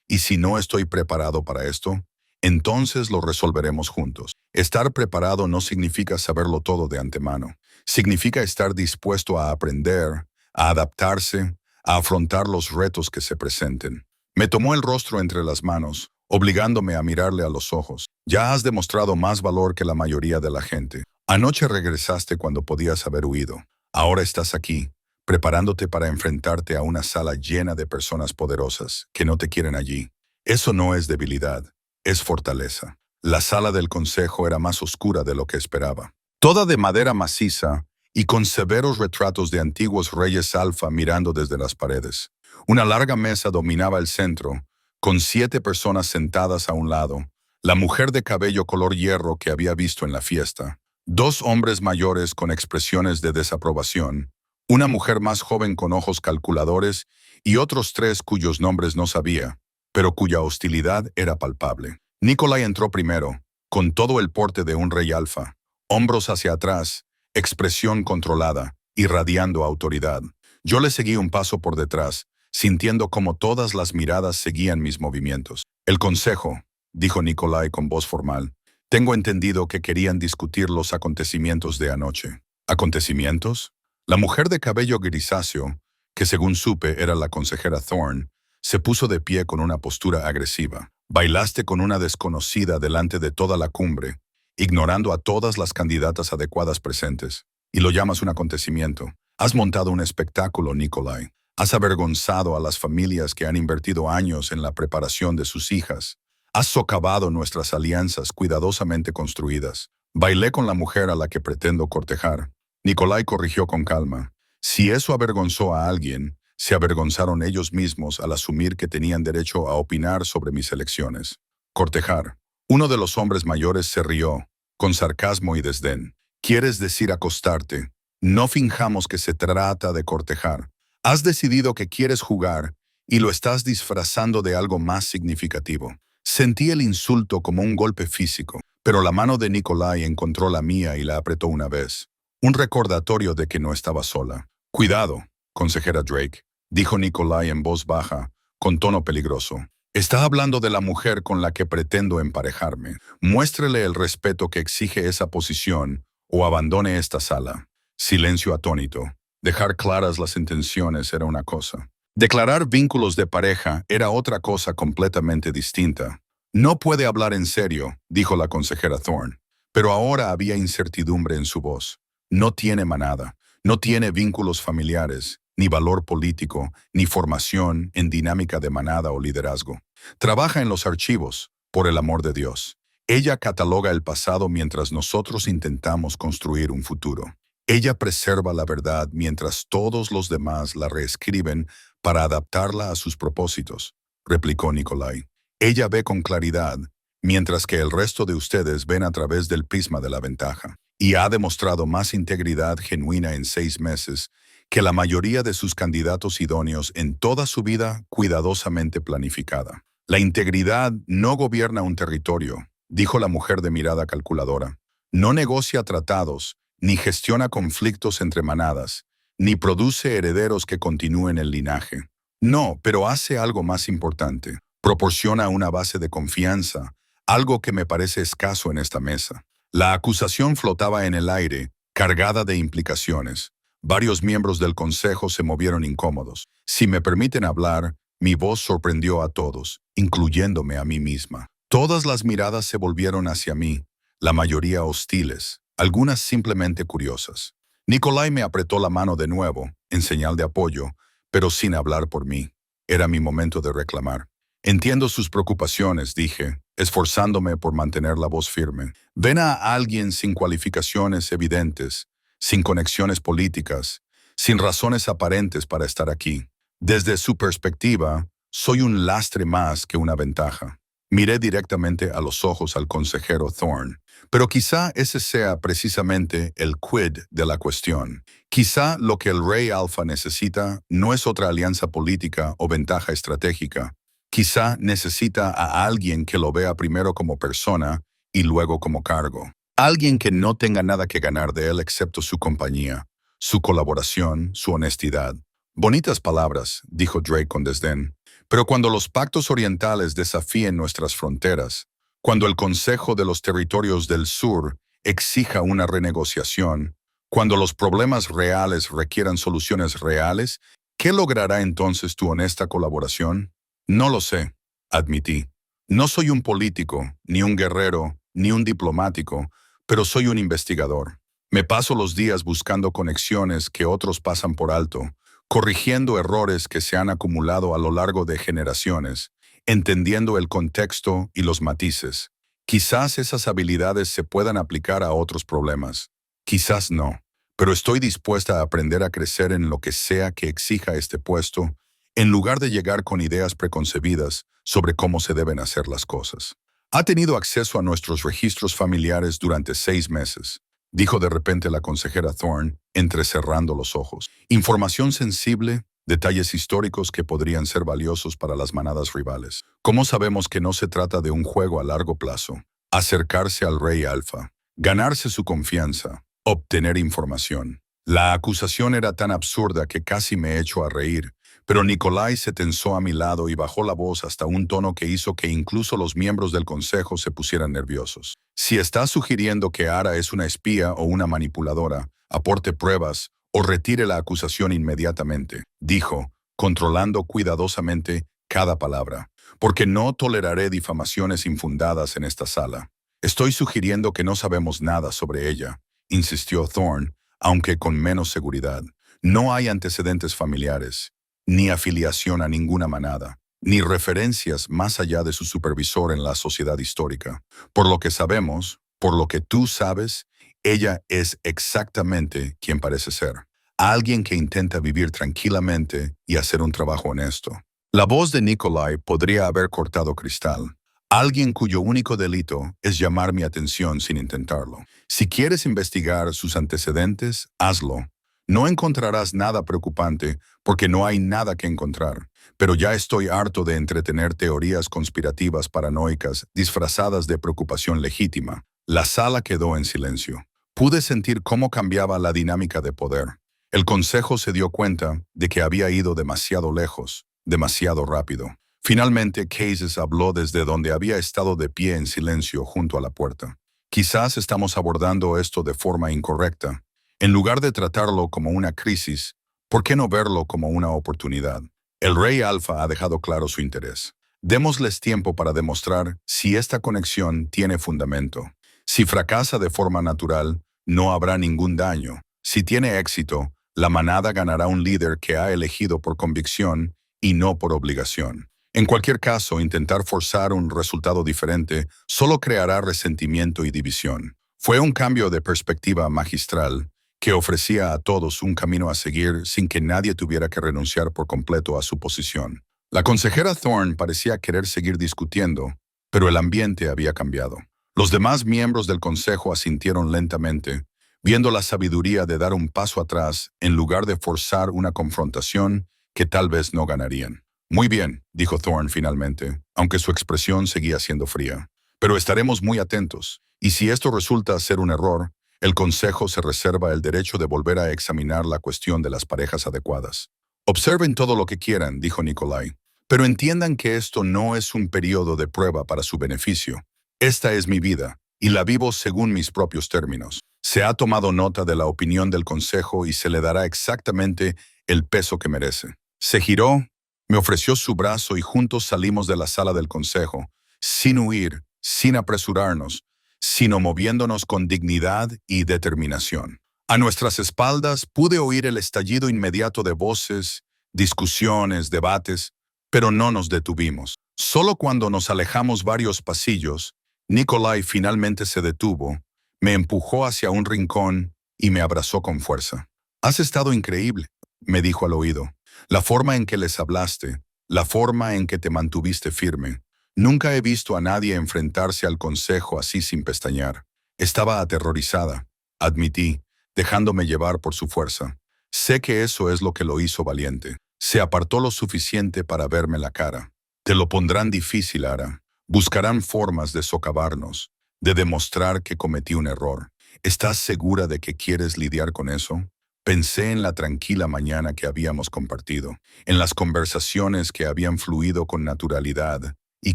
y si no estoy preparado para esto, entonces lo resolveremos juntos. Estar preparado no significa saberlo todo de antemano. Significa estar dispuesto a aprender, a adaptarse, a afrontar los retos que se presenten. Me tomó el rostro entre las manos, obligándome a mirarle a los ojos. Ya has demostrado más valor que la mayoría de la gente. Anoche regresaste cuando podías haber huido. Ahora estás aquí, preparándote para enfrentarte a una sala llena de personas poderosas que no te quieren allí. Eso no es debilidad, es fortaleza. La sala del consejo era más oscura de lo que esperaba. Toda de madera maciza y con severos retratos de antiguos reyes alfa mirando desde las paredes. Una larga mesa dominaba el centro, con 7 personas sentadas a un lado, la mujer de cabello color hierro que había visto en la fiesta, 2 hombres mayores con expresiones de desaprobación, una mujer más joven con ojos calculadores y otros 3 cuyos nombres no sabía, pero cuya hostilidad era palpable. Nikolai entró primero, con todo el porte de un rey alfa, hombros hacia atrás, expresión controlada, irradiando autoridad. Yo le seguí un paso por detrás, sintiendo como todas las miradas seguían mis movimientos. El consejo, dijo Nikolai con voz formal. Tengo entendido que querían discutir los acontecimientos de anoche. ¿Acontecimientos? La mujer de cabello grisáceo, que según supe era la consejera Thorne, se puso de pie con una postura agresiva. Bailaste con una desconocida delante de toda la cumbre, ignorando a todas las candidatas adecuadas presentes, y lo llamas un acontecimiento. Has montado un espectáculo, Nikolai. Has avergonzado a las familias que han invertido años en la preparación de sus hijas. Has socavado nuestras alianzas cuidadosamente construidas. Bailé con la mujer a la que pretendo cortejar. Nikolai corrigió con calma. Si eso avergonzó a alguien, se avergonzaron ellos mismos al asumir que tenían derecho a opinar sobre mis elecciones. Cortejar. Uno de los hombres mayores se rió, con sarcasmo y desdén. ¿Quieres decir acostarte? No finjamos que se trata de cortejar. Has decidido que quieres jugar y lo estás disfrazando de algo más significativo. Sentí el insulto como un golpe físico, pero la mano de Nikolai encontró la mía y la apretó una vez. Un recordatorio de que no estaba sola. Cuidado, consejera Drake, dijo Nikolai en voz baja, con tono peligroso. Está hablando de la mujer con la que pretendo emparejarme. Muéstrele el respeto que exige esa posición o abandone esta sala. Silencio atónito. Dejar claras las intenciones era una cosa. Declarar vínculos de pareja era otra cosa completamente distinta. No puede hablar en serio, dijo la consejera Thorne, pero ahora había incertidumbre en su voz. No tiene manada, no tiene vínculos familiares, ni valor político, ni formación en dinámica de manada o liderazgo. Trabaja en los archivos, por el amor de Dios. Ella cataloga el pasado mientras nosotros intentamos construir un futuro. Ella preserva la verdad mientras todos los demás la reescriben para adaptarla a sus propósitos, replicó Nikolai. Ella ve con claridad, mientras que el resto de ustedes ven a través del prisma de la ventaja. Y ha demostrado más integridad genuina en 6 meses que la mayoría de sus candidatos idóneos en toda su vida cuidadosamente planificada. La integridad no gobierna un territorio, dijo la mujer de mirada calculadora. No negocia tratados, ni gestiona conflictos entre manadas, ni produce herederos que continúen el linaje. No, pero hace algo más importante. Proporciona una base de confianza, algo que me parece escaso en esta mesa. La acusación flotaba en el aire, cargada de implicaciones. Varios miembros del consejo se movieron incómodos. Si me permiten hablar, mi voz sorprendió a todos, incluyéndome a mí misma. Todas las miradas se volvieron hacia mí, la mayoría hostiles, algunas simplemente curiosas. Nikolai me apretó la mano de nuevo, en señal de apoyo, pero sin hablar por mí. Era mi momento de reclamar. Entiendo sus preocupaciones, dije, esforzándome por mantener la voz firme. Ven a alguien sin cualificaciones evidentes, sin conexiones políticas, sin razones aparentes para estar aquí. Desde su perspectiva, soy un lastre más que una ventaja. Miré directamente a los ojos al consejero Thorne, pero quizá ese sea precisamente el quid de la cuestión. Quizá lo que el Rey Alfa necesita no es otra alianza política o ventaja estratégica. Quizá necesita a alguien que lo vea primero como persona y luego como cargo. Alguien que no tenga nada que ganar de él excepto su compañía, su colaboración, su honestidad. Bonitas palabras, dijo Drake con desdén. Pero cuando los pactos orientales desafíen nuestras fronteras, cuando el Consejo de los Territorios del Sur exija una renegociación, cuando los problemas reales requieran soluciones reales, ¿qué logrará entonces tu honesta colaboración? No lo sé, admití. No soy un político, ni un guerrero, ni un diplomático, pero soy un investigador. Me paso los días buscando conexiones que otros pasan por alto, corrigiendo errores que se han acumulado a lo largo de generaciones, entendiendo el contexto y los matices. Quizás esas habilidades se puedan aplicar a otros problemas, quizás no, pero estoy dispuesta a aprender a crecer en lo que sea que exija este puesto, en lugar de llegar con ideas preconcebidas sobre cómo se deben hacer las cosas. Ha tenido acceso a nuestros registros familiares durante 6 meses, dijo de repente la consejera Thorne, entrecerrando los ojos. Información sensible, detalles históricos que podrían ser valiosos para las manadas rivales. ¿Cómo sabemos que no se trata de un juego a largo plazo? Acercarse al Rey Alfa, ganarse su confianza, obtener información. La acusación era tan absurda que casi me echó a reír, pero Nikolai se tensó a mi lado y bajó la voz hasta un tono que hizo que incluso los miembros del consejo se pusieran nerviosos. Si estás sugiriendo que Ara es una espía o una manipuladora, aporte pruebas o retire la acusación inmediatamente, dijo, controlando cuidadosamente cada palabra, porque no toleraré difamaciones infundadas en esta sala. Estoy sugiriendo que no sabemos nada sobre ella, insistió Thorne, aunque con menos seguridad. No hay antecedentes familiares, ni afiliación a ninguna manada, ni referencias más allá de su supervisor en la sociedad histórica. Por lo que sabemos, por lo que tú sabes, ella es exactamente quien parece ser. Alguien que intenta vivir tranquilamente y hacer un trabajo honesto. La voz de Nikolai podría haber cortado cristal. Alguien cuyo único delito es llamar mi atención sin intentarlo. Si quieres investigar sus antecedentes, hazlo. No encontrarás nada preocupante porque no hay nada que encontrar, pero ya estoy harto de entretener teorías conspirativas paranoicas disfrazadas de preocupación legítima. La sala quedó en silencio. Pude sentir cómo cambiaba la dinámica de poder. El consejo se dio cuenta de que había ido demasiado lejos, demasiado rápido. Finalmente, Cases habló desde donde había estado de pie en silencio junto a la puerta. Quizás estamos abordando esto de forma incorrecta. En lugar de tratarlo como una crisis, ¿por qué no verlo como una oportunidad? El Rey Alfa ha dejado claro su interés. Démosles tiempo para demostrar si esta conexión tiene fundamento. Si fracasa de forma natural, no habrá ningún daño. Si tiene éxito, la manada ganará un líder que ha elegido por convicción y no por obligación. En cualquier caso, intentar forzar un resultado diferente solo creará resentimiento y división. Fue un cambio de perspectiva magistral que ofrecía a todos un camino a seguir sin que nadie tuviera que renunciar por completo a su posición. La consejera Thorne parecía querer seguir discutiendo, pero el ambiente había cambiado. Los demás miembros del consejo asintieron lentamente, viendo la sabiduría de dar un paso atrás en lugar de forzar una confrontación que tal vez no ganarían. Muy bien, dijo Thorne finalmente, aunque su expresión seguía siendo fría. Pero estaremos muy atentos, y si esto resulta ser un error, el Consejo se reserva el derecho de volver a examinar la cuestión de las parejas adecuadas. Observen todo lo que quieran, dijo Nikolai, pero entiendan que esto no es un periodo de prueba para su beneficio. Esta es mi vida, y la vivo según mis propios términos. Se ha tomado nota de la opinión del Consejo y se le dará exactamente el peso que merece. Se giró, me ofreció su brazo y juntos salimos de la sala del Consejo, sin huir, sin apresurarnos, sino moviéndonos con dignidad y determinación. A nuestras espaldas pude oír el estallido inmediato de voces, discusiones, debates, pero no nos detuvimos. Solo cuando nos alejamos varios pasillos, Nikolai finalmente se detuvo, me empujó hacia un rincón y me abrazó con fuerza. «Has estado increíble», me dijo al oído. «La forma en que les hablaste, la forma en que te mantuviste firme. Nunca he visto a nadie enfrentarse al consejo así sin pestañear». Estaba aterrorizada, admití, dejándome llevar por su fuerza. Sé que eso es lo que lo hizo valiente. Se apartó lo suficiente para verme la cara. «Te lo pondrán difícil, Ara. Buscarán formas de socavarnos, de demostrar que cometí un error. ¿Estás segura de que quieres lidiar con eso?» Pensé en la tranquila mañana que habíamos compartido, en las conversaciones que habían fluido con naturalidad y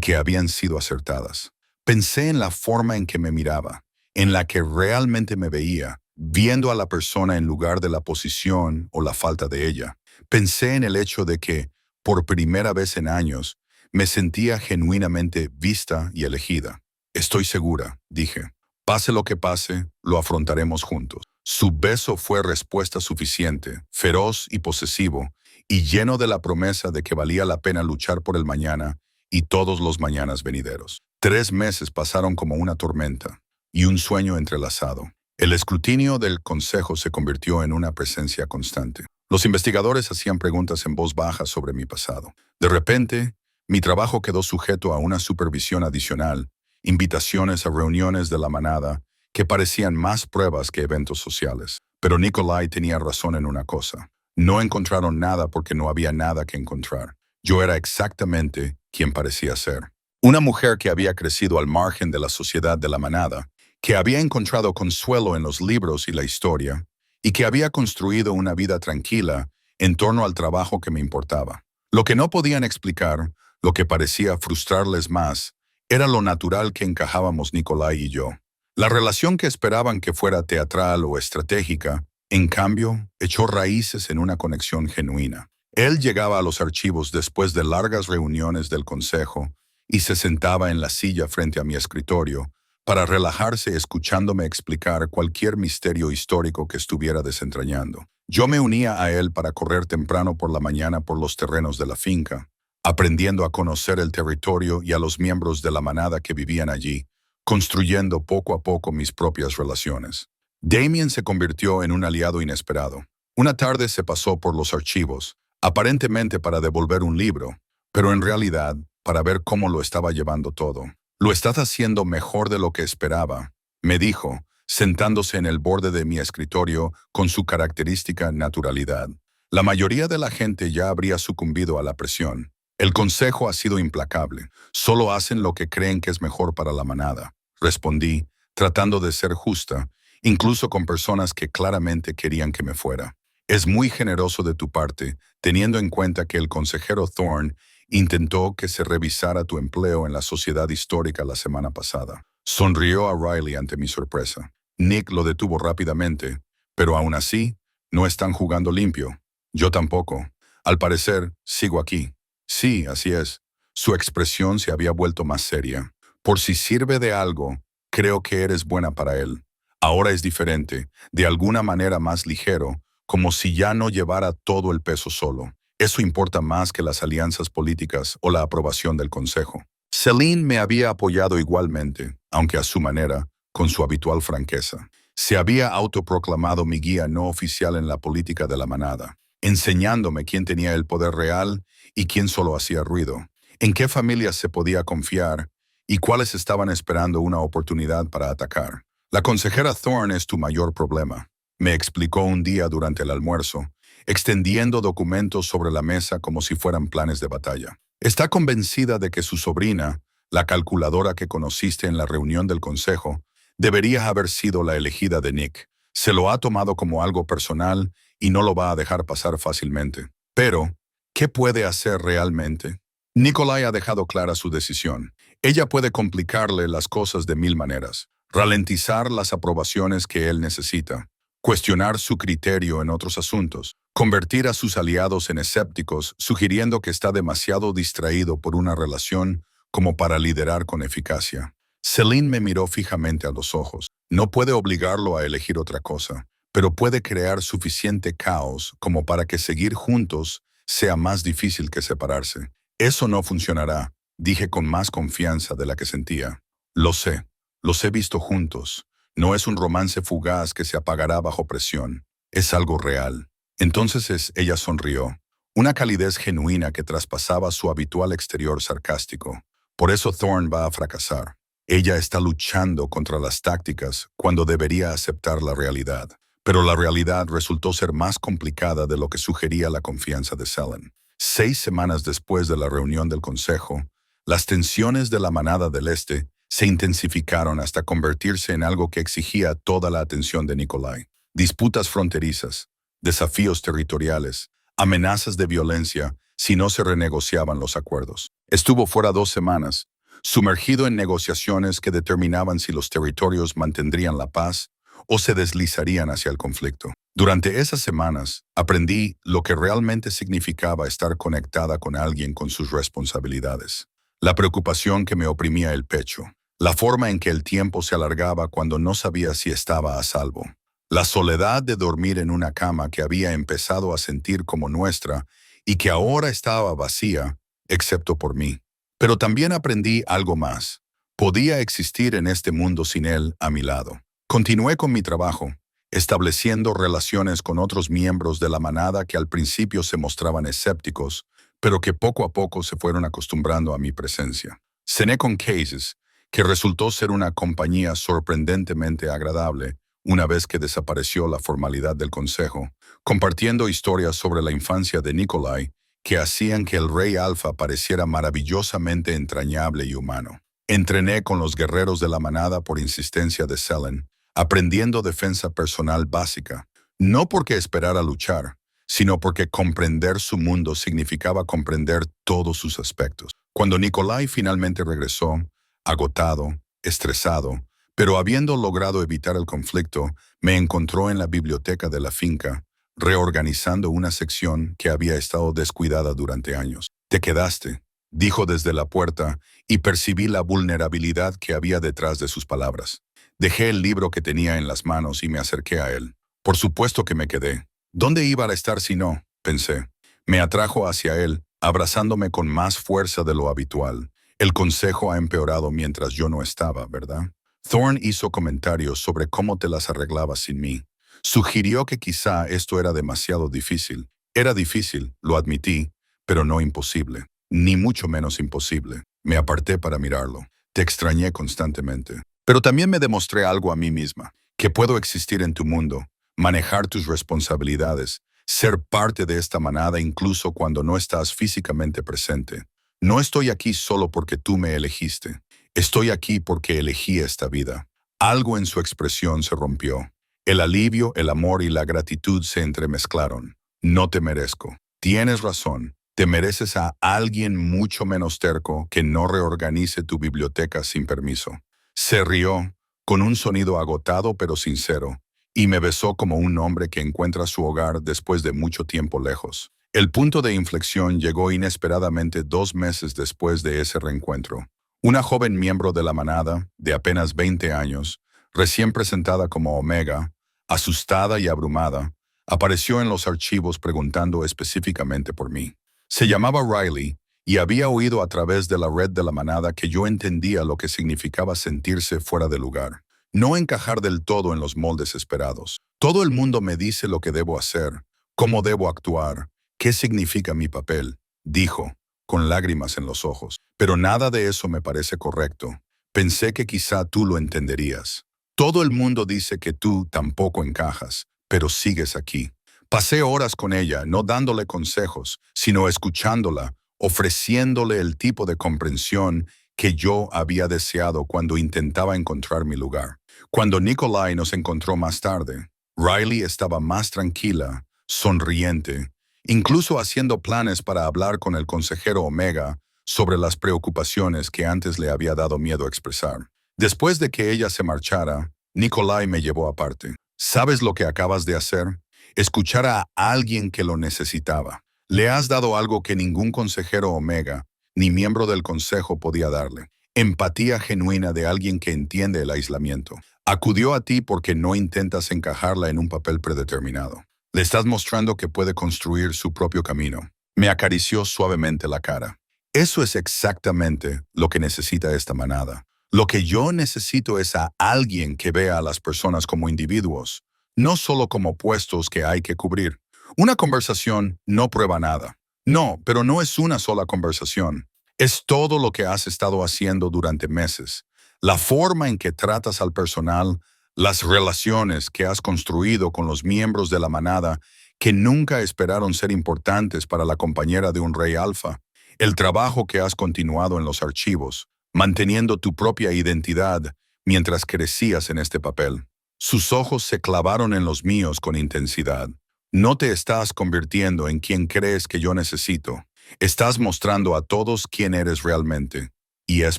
que habían sido acertadas. Pensé en la forma en que me miraba, en la que realmente me veía, viendo a la persona en lugar de la posición o la falta de ella. Pensé en el hecho de que, por primera vez en años, me sentía genuinamente vista y elegida. «Estoy segura», dije. «Pase lo que pase, lo afrontaremos juntos». Su beso fue respuesta suficiente, feroz y posesivo, y lleno de la promesa de que valía la pena luchar por el mañana y todos los mañanas venideros. 3 meses pasaron como una tormenta y un sueño entrelazado. El escrutinio del consejo se convirtió en una presencia constante. Los investigadores hacían preguntas en voz baja sobre mi pasado. De repente, mi trabajo quedó sujeto a una supervisión adicional, invitaciones a reuniones de la manada que parecían más pruebas que eventos sociales. Pero Nikolai tenía razón en una cosa. No encontraron nada porque no había nada que encontrar. Yo era exactamente quien parecía ser. Una mujer que había crecido al margen de la sociedad de la manada, que había encontrado consuelo en los libros y la historia, y que había construido una vida tranquila en torno al trabajo que me importaba. Lo que no podían explicar, lo que parecía frustrarles más, era lo natural que encajábamos Nikolai y yo. La relación que esperaban que fuera teatral o estratégica, en cambio, echó raíces en una conexión genuina. Él llegaba a los archivos después de largas reuniones del consejo y se sentaba en la silla frente a mi escritorio para relajarse escuchándome explicar cualquier misterio histórico que estuviera desentrañando. Yo me unía a él para correr temprano por la mañana por los terrenos de la finca, aprendiendo a conocer el territorio y a los miembros de la manada que vivían allí, construyendo poco a poco mis propias relaciones. Damien se convirtió en un aliado inesperado. Una tarde se pasó por los archivos, aparentemente para devolver un libro, pero en realidad para ver cómo lo estaba llevando todo. «Lo estás haciendo mejor de lo que esperaba», me dijo, sentándose en el borde de mi escritorio con su característica naturalidad. La mayoría de la gente ya habría sucumbido a la presión. «El consejo ha sido implacable. Solo hacen lo que creen que es mejor para la manada», respondí, tratando de ser justa, incluso con personas que claramente querían que me fuera. «Es muy generoso de tu parte, teniendo en cuenta que el consejero Thorne intentó que se revisara tu empleo en la sociedad histórica la semana pasada». Sonrió a Riley ante mi sorpresa. Nick lo detuvo rápidamente, pero aún así, no están jugando limpio. Yo tampoco. Al parecer, sigo aquí. «Sí, así es». Su expresión se había vuelto más seria. «Por si sirve de algo, creo que eres buena para él. Ahora es diferente, de alguna manera más ligero, como si ya no llevara todo el peso solo. Eso importa más que las alianzas políticas o la aprobación del consejo». Celine me había apoyado igualmente, aunque a su manera, con su habitual franqueza. Se había autoproclamado mi guía no oficial en la política de la manada, enseñándome quién tenía el poder real y quién solo hacía ruido, en qué familias se podía confiar y cuáles estaban esperando una oportunidad para atacar. «La consejera Thorne es tu mayor problema», me explicó un día durante el almuerzo, extendiendo documentos sobre la mesa como si fueran planes de batalla. «Está convencida de que su sobrina, la calculadora que conociste en la reunión del consejo, debería haber sido la elegida de Nick. Se lo ha tomado como algo personal y no lo va a dejar pasar fácilmente. Pero, ¿qué puede hacer realmente?» Nikolai ha dejado clara su decisión. Ella puede complicarle las cosas de 1000 maneras, ralentizar las aprobaciones que él necesita, cuestionar su criterio en otros asuntos, convertir a sus aliados en escépticos, sugiriendo que está demasiado distraído por una relación como para liderar con eficacia. Celine me miró fijamente a los ojos. «No puede obligarlo a elegir otra cosa, pero puede crear suficiente caos como para que seguir juntos sea más difícil que separarse». «Eso no funcionará», dije con más confianza de la que sentía. Los he visto juntos. No es un romance fugaz que se apagará bajo presión. Es algo real. Entonces ella sonrió. Una calidez genuina que traspasaba su habitual exterior sarcástico. Por eso Thorne va a fracasar. Ella está luchando contra las tácticas cuando debería aceptar la realidad. Pero la realidad resultó ser más complicada de lo que sugería la confianza de Selene. 6 semanas después de la reunión del consejo, las tensiones de la manada del Este se intensificaron hasta convertirse en algo que exigía toda la atención de Nikolai. Disputas fronterizas, desafíos territoriales, amenazas de violencia si no se renegociaban los acuerdos. Estuvo fuera 2 semanas, sumergido en negociaciones que determinaban si los territorios mantendrían la paz o se deslizarían hacia el conflicto. Durante esas semanas, aprendí lo que realmente significaba estar conectada con alguien con sus responsabilidades. La preocupación que me oprimía el pecho. La forma en que el tiempo se alargaba cuando no sabía si estaba a salvo. La soledad de dormir en una cama que había empezado a sentir como nuestra y que ahora estaba vacía, excepto por mí. Pero también aprendí algo más. Podía existir en este mundo sin él a mi lado. Continué con mi trabajo, estableciendo relaciones con otros miembros de la manada que al principio se mostraban escépticos, pero que poco a poco se fueron acostumbrando a mi presencia. Cené con Cases, que resultó ser una compañía sorprendentemente agradable una vez que desapareció la formalidad del consejo, compartiendo historias sobre la infancia de Nikolai que hacían que el Rey Alfa pareciera maravillosamente entrañable y humano. Entrené con los guerreros de la manada por insistencia de Selene, aprendiendo defensa personal básica, no porque esperara luchar, sino porque comprender su mundo significaba comprender todos sus aspectos. Cuando Nikolai finalmente regresó, agotado, estresado, pero habiendo logrado evitar el conflicto, me encontró en la biblioteca de la finca, reorganizando una sección que había estado descuidada durante años. «Te quedaste», dijo desde la puerta, y percibí la vulnerabilidad que había detrás de sus palabras. Dejé el libro que tenía en las manos y me acerqué a él. Por supuesto que me quedé. ¿Dónde iba a estar si no?, pensé. Me atrajo hacia él, abrazándome con más fuerza de lo habitual. El consejo ha empeorado mientras yo no estaba, ¿verdad? Thorne hizo comentarios sobre cómo te las arreglabas sin mí. Sugirió que quizá esto era demasiado difícil. Era difícil, lo admití, pero no imposible. Ni mucho menos imposible. Me aparté para mirarlo. Te extrañé constantemente. Pero también me demostré algo a mí misma, que puedo existir en tu mundo, manejar tus responsabilidades, ser parte de esta manada incluso cuando no estás físicamente presente. No estoy aquí solo porque tú me elegiste. Estoy aquí porque elegí esta vida. Algo en su expresión se rompió. El alivio, el amor y la gratitud se entremezclaron. No te merezco. Tienes razón. Te mereces a alguien mucho menos terco que no reorganice tu biblioteca sin permiso. Se rió, con un sonido agotado pero sincero, y me besó como un hombre que encuentra su hogar después de mucho tiempo lejos. El punto de inflexión llegó inesperadamente 2 meses después de ese reencuentro. Una joven miembro de la manada, de apenas 20 años, recién presentada como Omega, asustada y abrumada, apareció en los archivos preguntando específicamente por mí. Se llamaba Riley y había oído a través de la red de la manada que yo entendía lo que significaba sentirse fuera de lugar, no encajar del todo en los moldes esperados. Todo el mundo me dice lo que debo hacer, cómo debo actuar, qué significa mi papel, dijo, con lágrimas en los ojos. Pero nada de eso me parece correcto. Pensé que quizá tú lo entenderías. Todo el mundo dice que tú tampoco encajas, pero sigues aquí. Pasé horas con ella, no dándole consejos, sino escuchándola, ofreciéndole el tipo de comprensión que yo había deseado cuando intentaba encontrar mi lugar. Cuando Nikolai nos encontró más tarde, Riley estaba más tranquila, sonriente, incluso haciendo planes para hablar con el consejero Omega sobre las preocupaciones que antes le había dado miedo expresar. Después de que ella se marchara, Nikolai me llevó aparte. ¿Sabes lo que acabas de hacer? Escuchar a alguien que lo necesitaba. Le has dado algo que ningún consejero Omega, ni miembro del consejo podía darle. Empatía genuina de alguien que entiende el aislamiento. Acudió a ti porque no intentas encajarla en un papel predeterminado. Le estás mostrando que puede construir su propio camino. Me acarició suavemente la cara. Eso es exactamente lo que necesita esta manada. Lo que yo necesito es a alguien que vea a las personas como individuos, no solo como puestos que hay que cubrir. Una conversación no prueba nada. No, pero no es una sola conversación. Es todo lo que has estado haciendo durante meses. La forma en que tratas al personal, las relaciones que has construido con los miembros de la manada que nunca esperaron ser importantes para la compañera de un rey alfa, el trabajo que has continuado en los archivos, manteniendo tu propia identidad mientras crecías en este papel. Sus ojos se clavaron en los míos con intensidad. No te estás convirtiendo en quien crees que yo necesito. Estás mostrando a todos quién eres realmente. Y es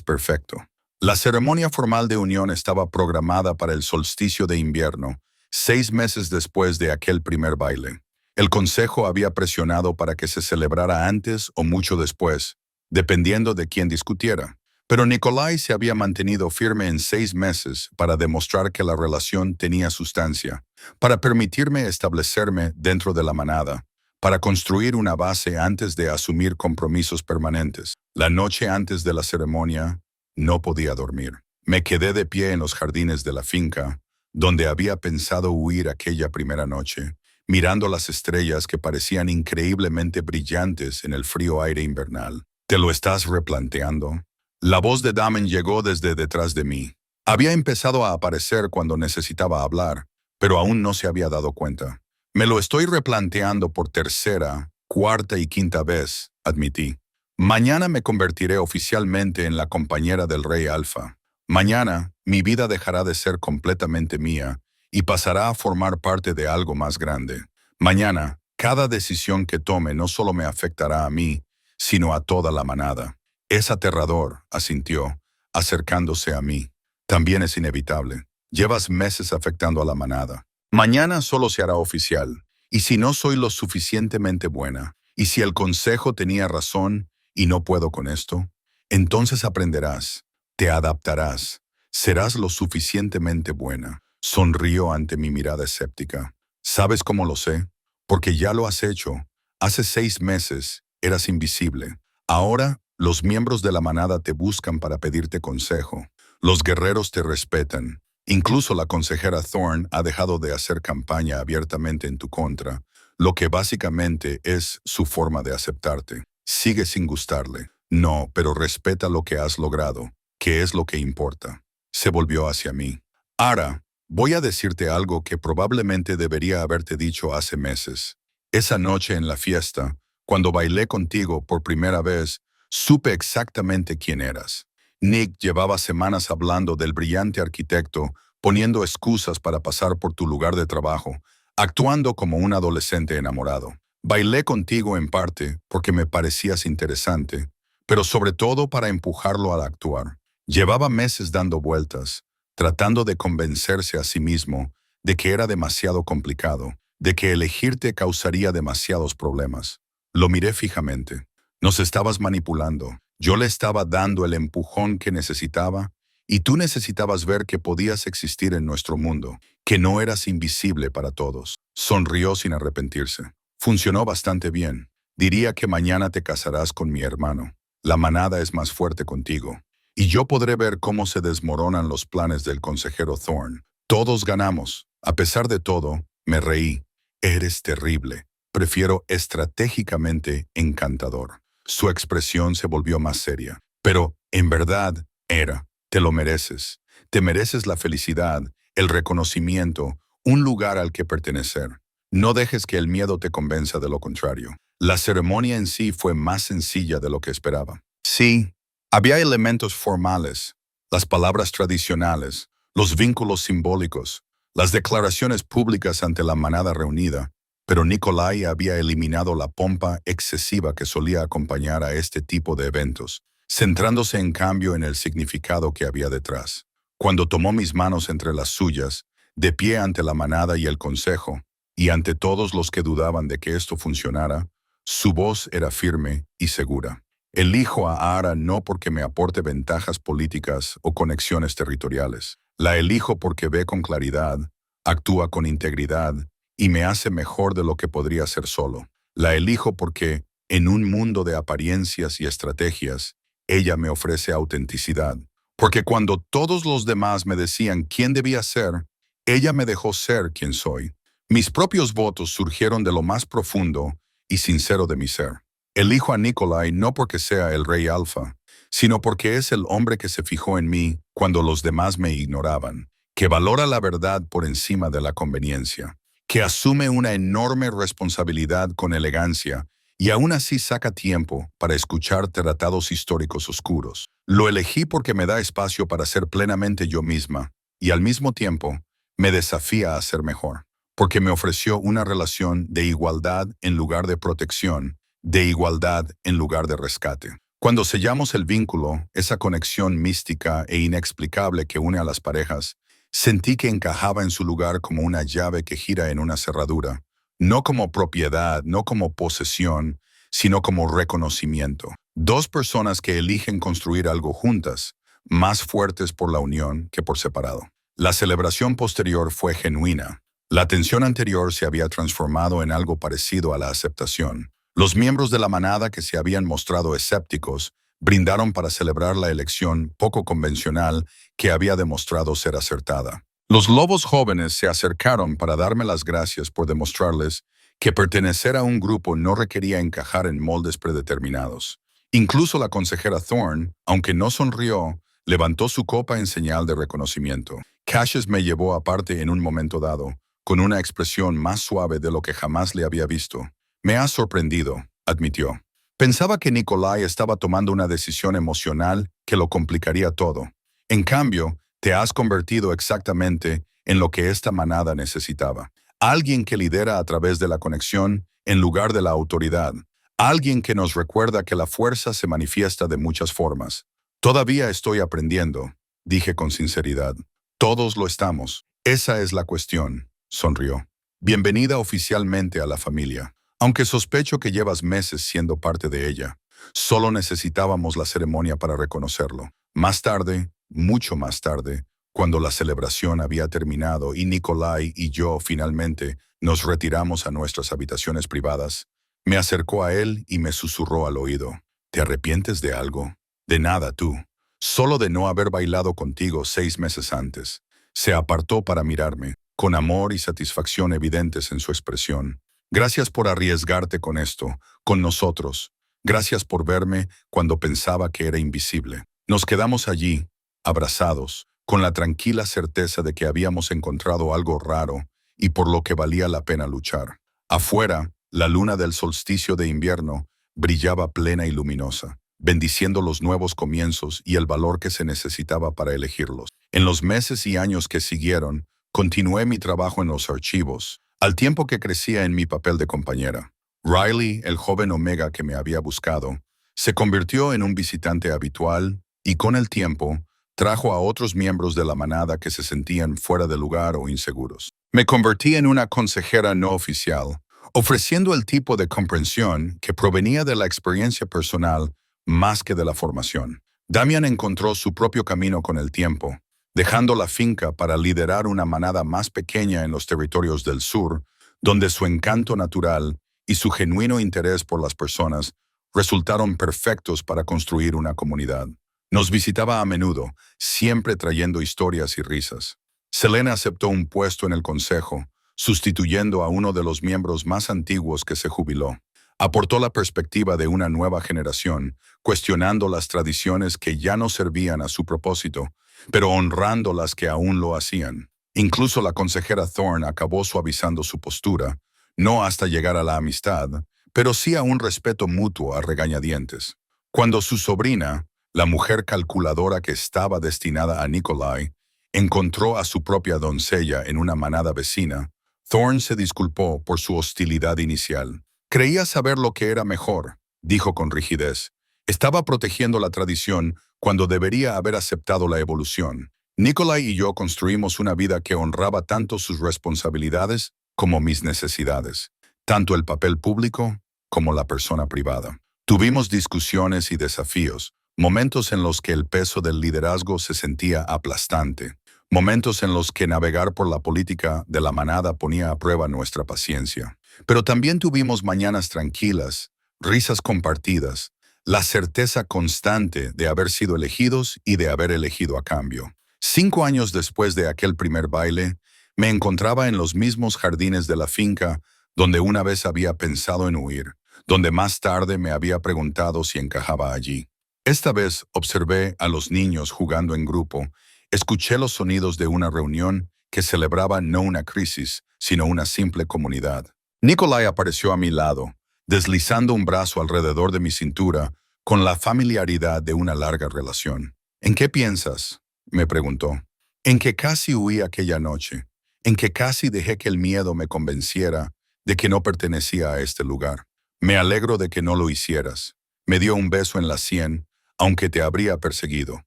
perfecto. La ceremonia formal de unión estaba programada para el solsticio de invierno, 6 meses después de aquel primer baile. El consejo había presionado para que se celebrara antes o mucho después, dependiendo de quién discutiera. Pero Nikolai se había mantenido firme en 6 meses para demostrar que la relación tenía sustancia, para permitirme establecerme dentro de la manada, para construir una base antes de asumir compromisos permanentes. La noche antes de la ceremonia, no podía dormir. Me quedé de pie en los jardines de la finca, donde había pensado huir aquella primera noche, mirando las estrellas que parecían increíblemente brillantes en el frío aire invernal. ¿Te lo estás replanteando? La voz de Damen llegó desde detrás de mí. Había empezado a aparecer cuando necesitaba hablar, pero aún no se había dado cuenta. Me lo estoy replanteando por tercera, cuarta y quinta vez, admití. Mañana me convertiré oficialmente en la compañera del Rey Alfa. Mañana, mi vida dejará de ser completamente mía y pasará a formar parte de algo más grande. Mañana, cada decisión que tome no solo me afectará a mí, sino a toda la manada. Es aterrador, asintió, acercándose a mí. También es inevitable. Llevas meses afectando a la manada. Mañana solo se hará oficial. Y si no soy lo suficientemente buena, y si el consejo tenía razón y no puedo con esto, entonces aprenderás, te adaptarás, serás lo suficientemente buena. Sonrió ante mi mirada escéptica. ¿Sabes cómo lo sé? Porque ya lo has hecho. Hace 6 meses eras invisible. Ahora, los miembros de la manada te buscan para pedirte consejo. Los guerreros te respetan. Incluso la consejera Thorne ha dejado de hacer campaña abiertamente en tu contra, lo que básicamente es su forma de aceptarte. Sigue sin gustarle. No, pero respeta lo que has logrado, que es lo que importa. Se volvió hacia mí. Ara, voy a decirte algo que probablemente debería haberte dicho hace meses. Esa noche en la fiesta, cuando bailé contigo por primera vez, supe exactamente quién eras. Nick llevaba semanas hablando del brillante arquitecto, poniendo excusas para pasar por tu lugar de trabajo, actuando como un adolescente enamorado. Bailé contigo en parte porque me parecías interesante, pero sobre todo para empujarlo al actuar. Llevaba meses dando vueltas, tratando de convencerse a sí mismo de que era demasiado complicado, de que elegirte causaría demasiados problemas. Lo miré fijamente. Nos estabas manipulando. Yo le estaba dando el empujón que necesitaba y tú necesitabas ver que podías existir en nuestro mundo, que no eras invisible para todos. Sonrió sin arrepentirse. Funcionó bastante bien. Diría que mañana te casarás con mi hermano. La manada es más fuerte contigo. Y yo podré ver cómo se desmoronan los planes del consejero Thorne. Todos ganamos. A pesar de todo, me reí. Eres terrible. Prefiero estratégicamente encantador. Su expresión se volvió más seria. Pero, en verdad, era. Te lo mereces. Te mereces la felicidad, el reconocimiento, un lugar al que pertenecer. No dejes que el miedo te convenza de lo contrario. La ceremonia en sí fue más sencilla de lo que esperaba. Sí, había elementos formales, las palabras tradicionales, los vínculos simbólicos, las declaraciones públicas ante la manada reunida, pero Nikolai había eliminado la pompa excesiva que solía acompañar a este tipo de eventos, centrándose en cambio en el significado que había detrás. Cuando tomó mis manos entre las suyas, de pie ante la manada y el consejo, y ante todos los que dudaban de que esto funcionara, su voz era firme y segura. Elijo a Ara no porque me aporte ventajas políticas o conexiones territoriales. La elijo porque ve con claridad, actúa con integridad y me hace mejor de lo que podría ser solo. La elijo porque, en un mundo de apariencias y estrategias, ella me ofrece autenticidad, Porque cuando todos los demás me decían quién debía ser, ella me dejó ser quien soy. Mis propios votos surgieron de lo más profundo y sincero de mi ser. Elijo a Nikolai no porque sea el rey alfa, sino porque es el hombre que se fijó en mí cuando los demás me ignoraban, que valora la verdad por encima de la conveniencia, que asume una enorme responsabilidad con elegancia y aún así saca tiempo para escuchar tratados históricos oscuros. Lo elegí porque me da espacio para ser plenamente yo misma y al mismo tiempo me desafía a ser mejor, porque me ofreció una relación de igualdad en lugar de protección, de igualdad en lugar de rescate. Cuando sellamos el vínculo, esa conexión mística e inexplicable que une a las parejas, sentí que encajaba en su lugar como una llave que gira en una cerradura, no como propiedad, no como posesión, sino como reconocimiento. Dos personas que eligen construir algo juntas, más fuertes por la unión que por separado. La celebración posterior fue genuina. La tensión anterior se había transformado en algo parecido a la aceptación. Los miembros de la manada que se habían mostrado escépticos brindaron para celebrar la elección poco convencional que había demostrado ser acertada. Los lobos jóvenes se acercaron para darme las gracias por demostrarles que pertenecer a un grupo no requería encajar en moldes predeterminados. Incluso la consejera Thorne, aunque no sonrió, levantó su copa en señal de reconocimiento. Cassius me llevó aparte en un momento dado, con una expresión más suave de lo que jamás le había visto. Me has sorprendido, admitió. Pensaba que Nikolai estaba tomando una decisión emocional que lo complicaría todo. En cambio, te has convertido exactamente en lo que esta manada necesitaba. Alguien que lidera a través de la conexión en lugar de la autoridad. Alguien que nos recuerda que la fuerza se manifiesta de muchas formas. Todavía estoy aprendiendo, dije con sinceridad. Todos lo estamos. Esa es la cuestión, sonrió. Bienvenida oficialmente a la familia. Aunque sospecho que llevas meses siendo parte de ella, solo necesitábamos la ceremonia para reconocerlo. Más tarde, mucho más tarde, cuando la celebración había terminado y Nikolai y yo finalmente nos retiramos a nuestras habitaciones privadas, me acercó a él y me susurró al oído. ¿Te arrepientes de algo? De nada tú. Solo de no haber bailado contigo 6 meses antes. Se apartó para mirarme, con amor y satisfacción evidentes en su expresión. Gracias por arriesgarte con esto, con nosotros. Gracias por verme cuando pensaba que era invisible. Nos quedamos allí, abrazados, con la tranquila certeza de que habíamos encontrado algo raro y por lo que valía la pena luchar. Afuera, la luna del solsticio de invierno brillaba plena y luminosa, bendiciendo los nuevos comienzos y el valor que se necesitaba para elegirlos. En los meses y años que siguieron, continué mi trabajo en los archivos, al tiempo que crecía en mi papel de compañera. Riley, el joven Omega que me había buscado, se convirtió en un visitante habitual y con el tiempo trajo a otros miembros de la manada que se sentían fuera de lugar o inseguros. Me convertí en una consejera no oficial, ofreciendo el tipo de comprensión que provenía de la experiencia personal más que de la formación. Damian encontró su propio camino con el tiempo, dejando la finca para liderar una manada más pequeña en los territorios del sur, donde su encanto natural y su genuino interés por las personas resultaron perfectos para construir una comunidad. Nos visitaba a menudo, siempre trayendo historias y risas. Selena aceptó un puesto en el consejo, sustituyendo a uno de los miembros más antiguos que se jubiló. Aportó la perspectiva de una nueva generación, cuestionando las tradiciones que ya no servían a su propósito, pero honrando las que aún lo hacían. Incluso la consejera Thorne acabó suavizando su postura, no hasta llegar a la amistad, pero sí a un respeto mutuo a regañadientes. Cuando su sobrina, la mujer calculadora que estaba destinada a Nikolai, encontró a su propia doncella en una manada vecina, Thorne se disculpó por su hostilidad inicial. Creía saber lo que era mejor, dijo con rigidez. Estaba protegiendo la tradición cuando debería haber aceptado la evolución. Nikolai y yo construimos una vida que honraba tanto sus responsabilidades como mis necesidades, tanto el papel público como la persona privada. Tuvimos discusiones y desafíos, momentos en los que el peso del liderazgo se sentía aplastante, momentos en los que navegar por la política de la manada ponía a prueba nuestra paciencia. Pero también tuvimos mañanas tranquilas, risas compartidas, la certeza constante de haber sido elegidos y de haber elegido a cambio. 5 años después de aquel primer baile, me encontraba en los mismos jardines de la finca donde una vez había pensado en huir, donde más tarde me había preguntado si encajaba allí. Esta vez observé a los niños jugando en grupo, escuché los sonidos de una reunión que celebraba no una crisis, sino una simple comunidad. Nikolai apareció a mi lado, deslizando un brazo alrededor de mi cintura con la familiaridad de una larga relación. ¿En qué piensas?, me preguntó. En que casi huí aquella noche, en que casi dejé que el miedo me convenciera de que no pertenecía a este lugar. Me alegro de que no lo hicieras. Me dio un beso en la sien, aunque te habría perseguido.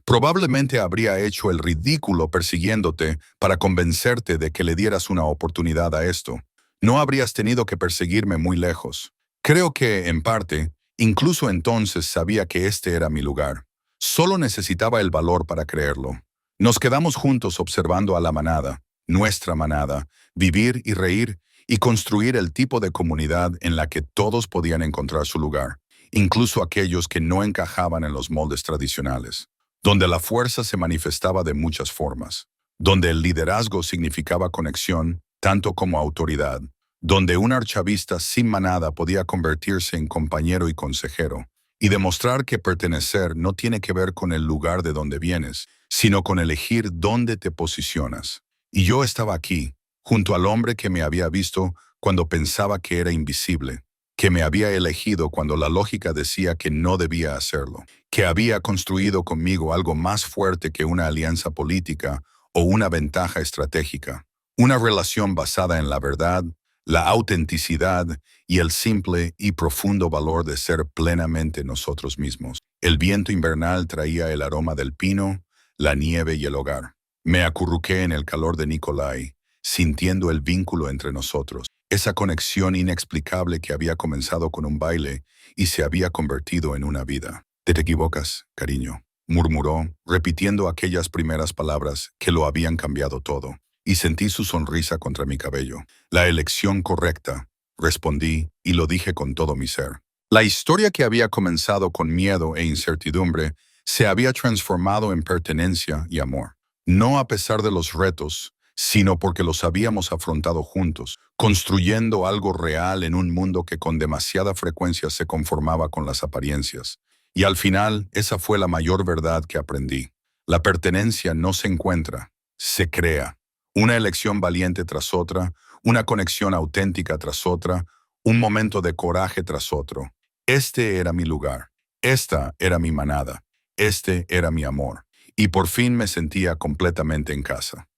Probablemente habría hecho el ridículo persiguiéndote para convencerte de que le dieras una oportunidad a esto. No habrías tenido que perseguirme muy lejos. Creo que, en parte, incluso entonces sabía que este era mi lugar. Solo necesitaba el valor para creerlo. Nos quedamos juntos observando a la manada, nuestra manada, vivir y reír y construir el tipo de comunidad en la que todos podían encontrar su lugar, incluso aquellos que no encajaban en los moldes tradicionales, donde la fuerza se manifestaba de muchas formas, donde el liderazgo significaba conexión tanto como autoridad, donde un archavista sin manada podía convertirse en compañero y consejero, y demostrar que pertenecer no tiene que ver con el lugar de donde vienes, sino con elegir dónde te posicionas. Y yo estaba aquí, junto al hombre que me había visto cuando pensaba que era invisible, que me había elegido cuando la lógica decía que no debía hacerlo, que había construido conmigo algo más fuerte que una alianza política o una ventaja estratégica, una relación basada en la verdad, la autenticidad y el simple y profundo valor de ser plenamente nosotros mismos. El viento invernal traía el aroma del pino, la nieve y el hogar. Me acurruqué en el calor de Nikolai, sintiendo el vínculo entre nosotros, esa conexión inexplicable que había comenzado con un baile y se había convertido en una vida. «Te equivocas, cariño», murmuró, repitiendo aquellas primeras palabras que lo habían cambiado todo, y sentí su sonrisa contra mi cabello. «La elección correcta», respondí, y lo dije con todo mi ser. La historia que había comenzado con miedo e incertidumbre se había transformado en pertenencia y amor. No a pesar de los retos, sino porque los habíamos afrontado juntos, construyendo algo real en un mundo que con demasiada frecuencia se conformaba con las apariencias. Y al final, esa fue la mayor verdad que aprendí. La pertenencia no se encuentra, se crea. Una elección valiente tras otra, una conexión auténtica tras otra, un momento de coraje tras otro. Este era mi lugar, esta era mi manada, este era mi amor. Y por fin me sentía completamente en casa.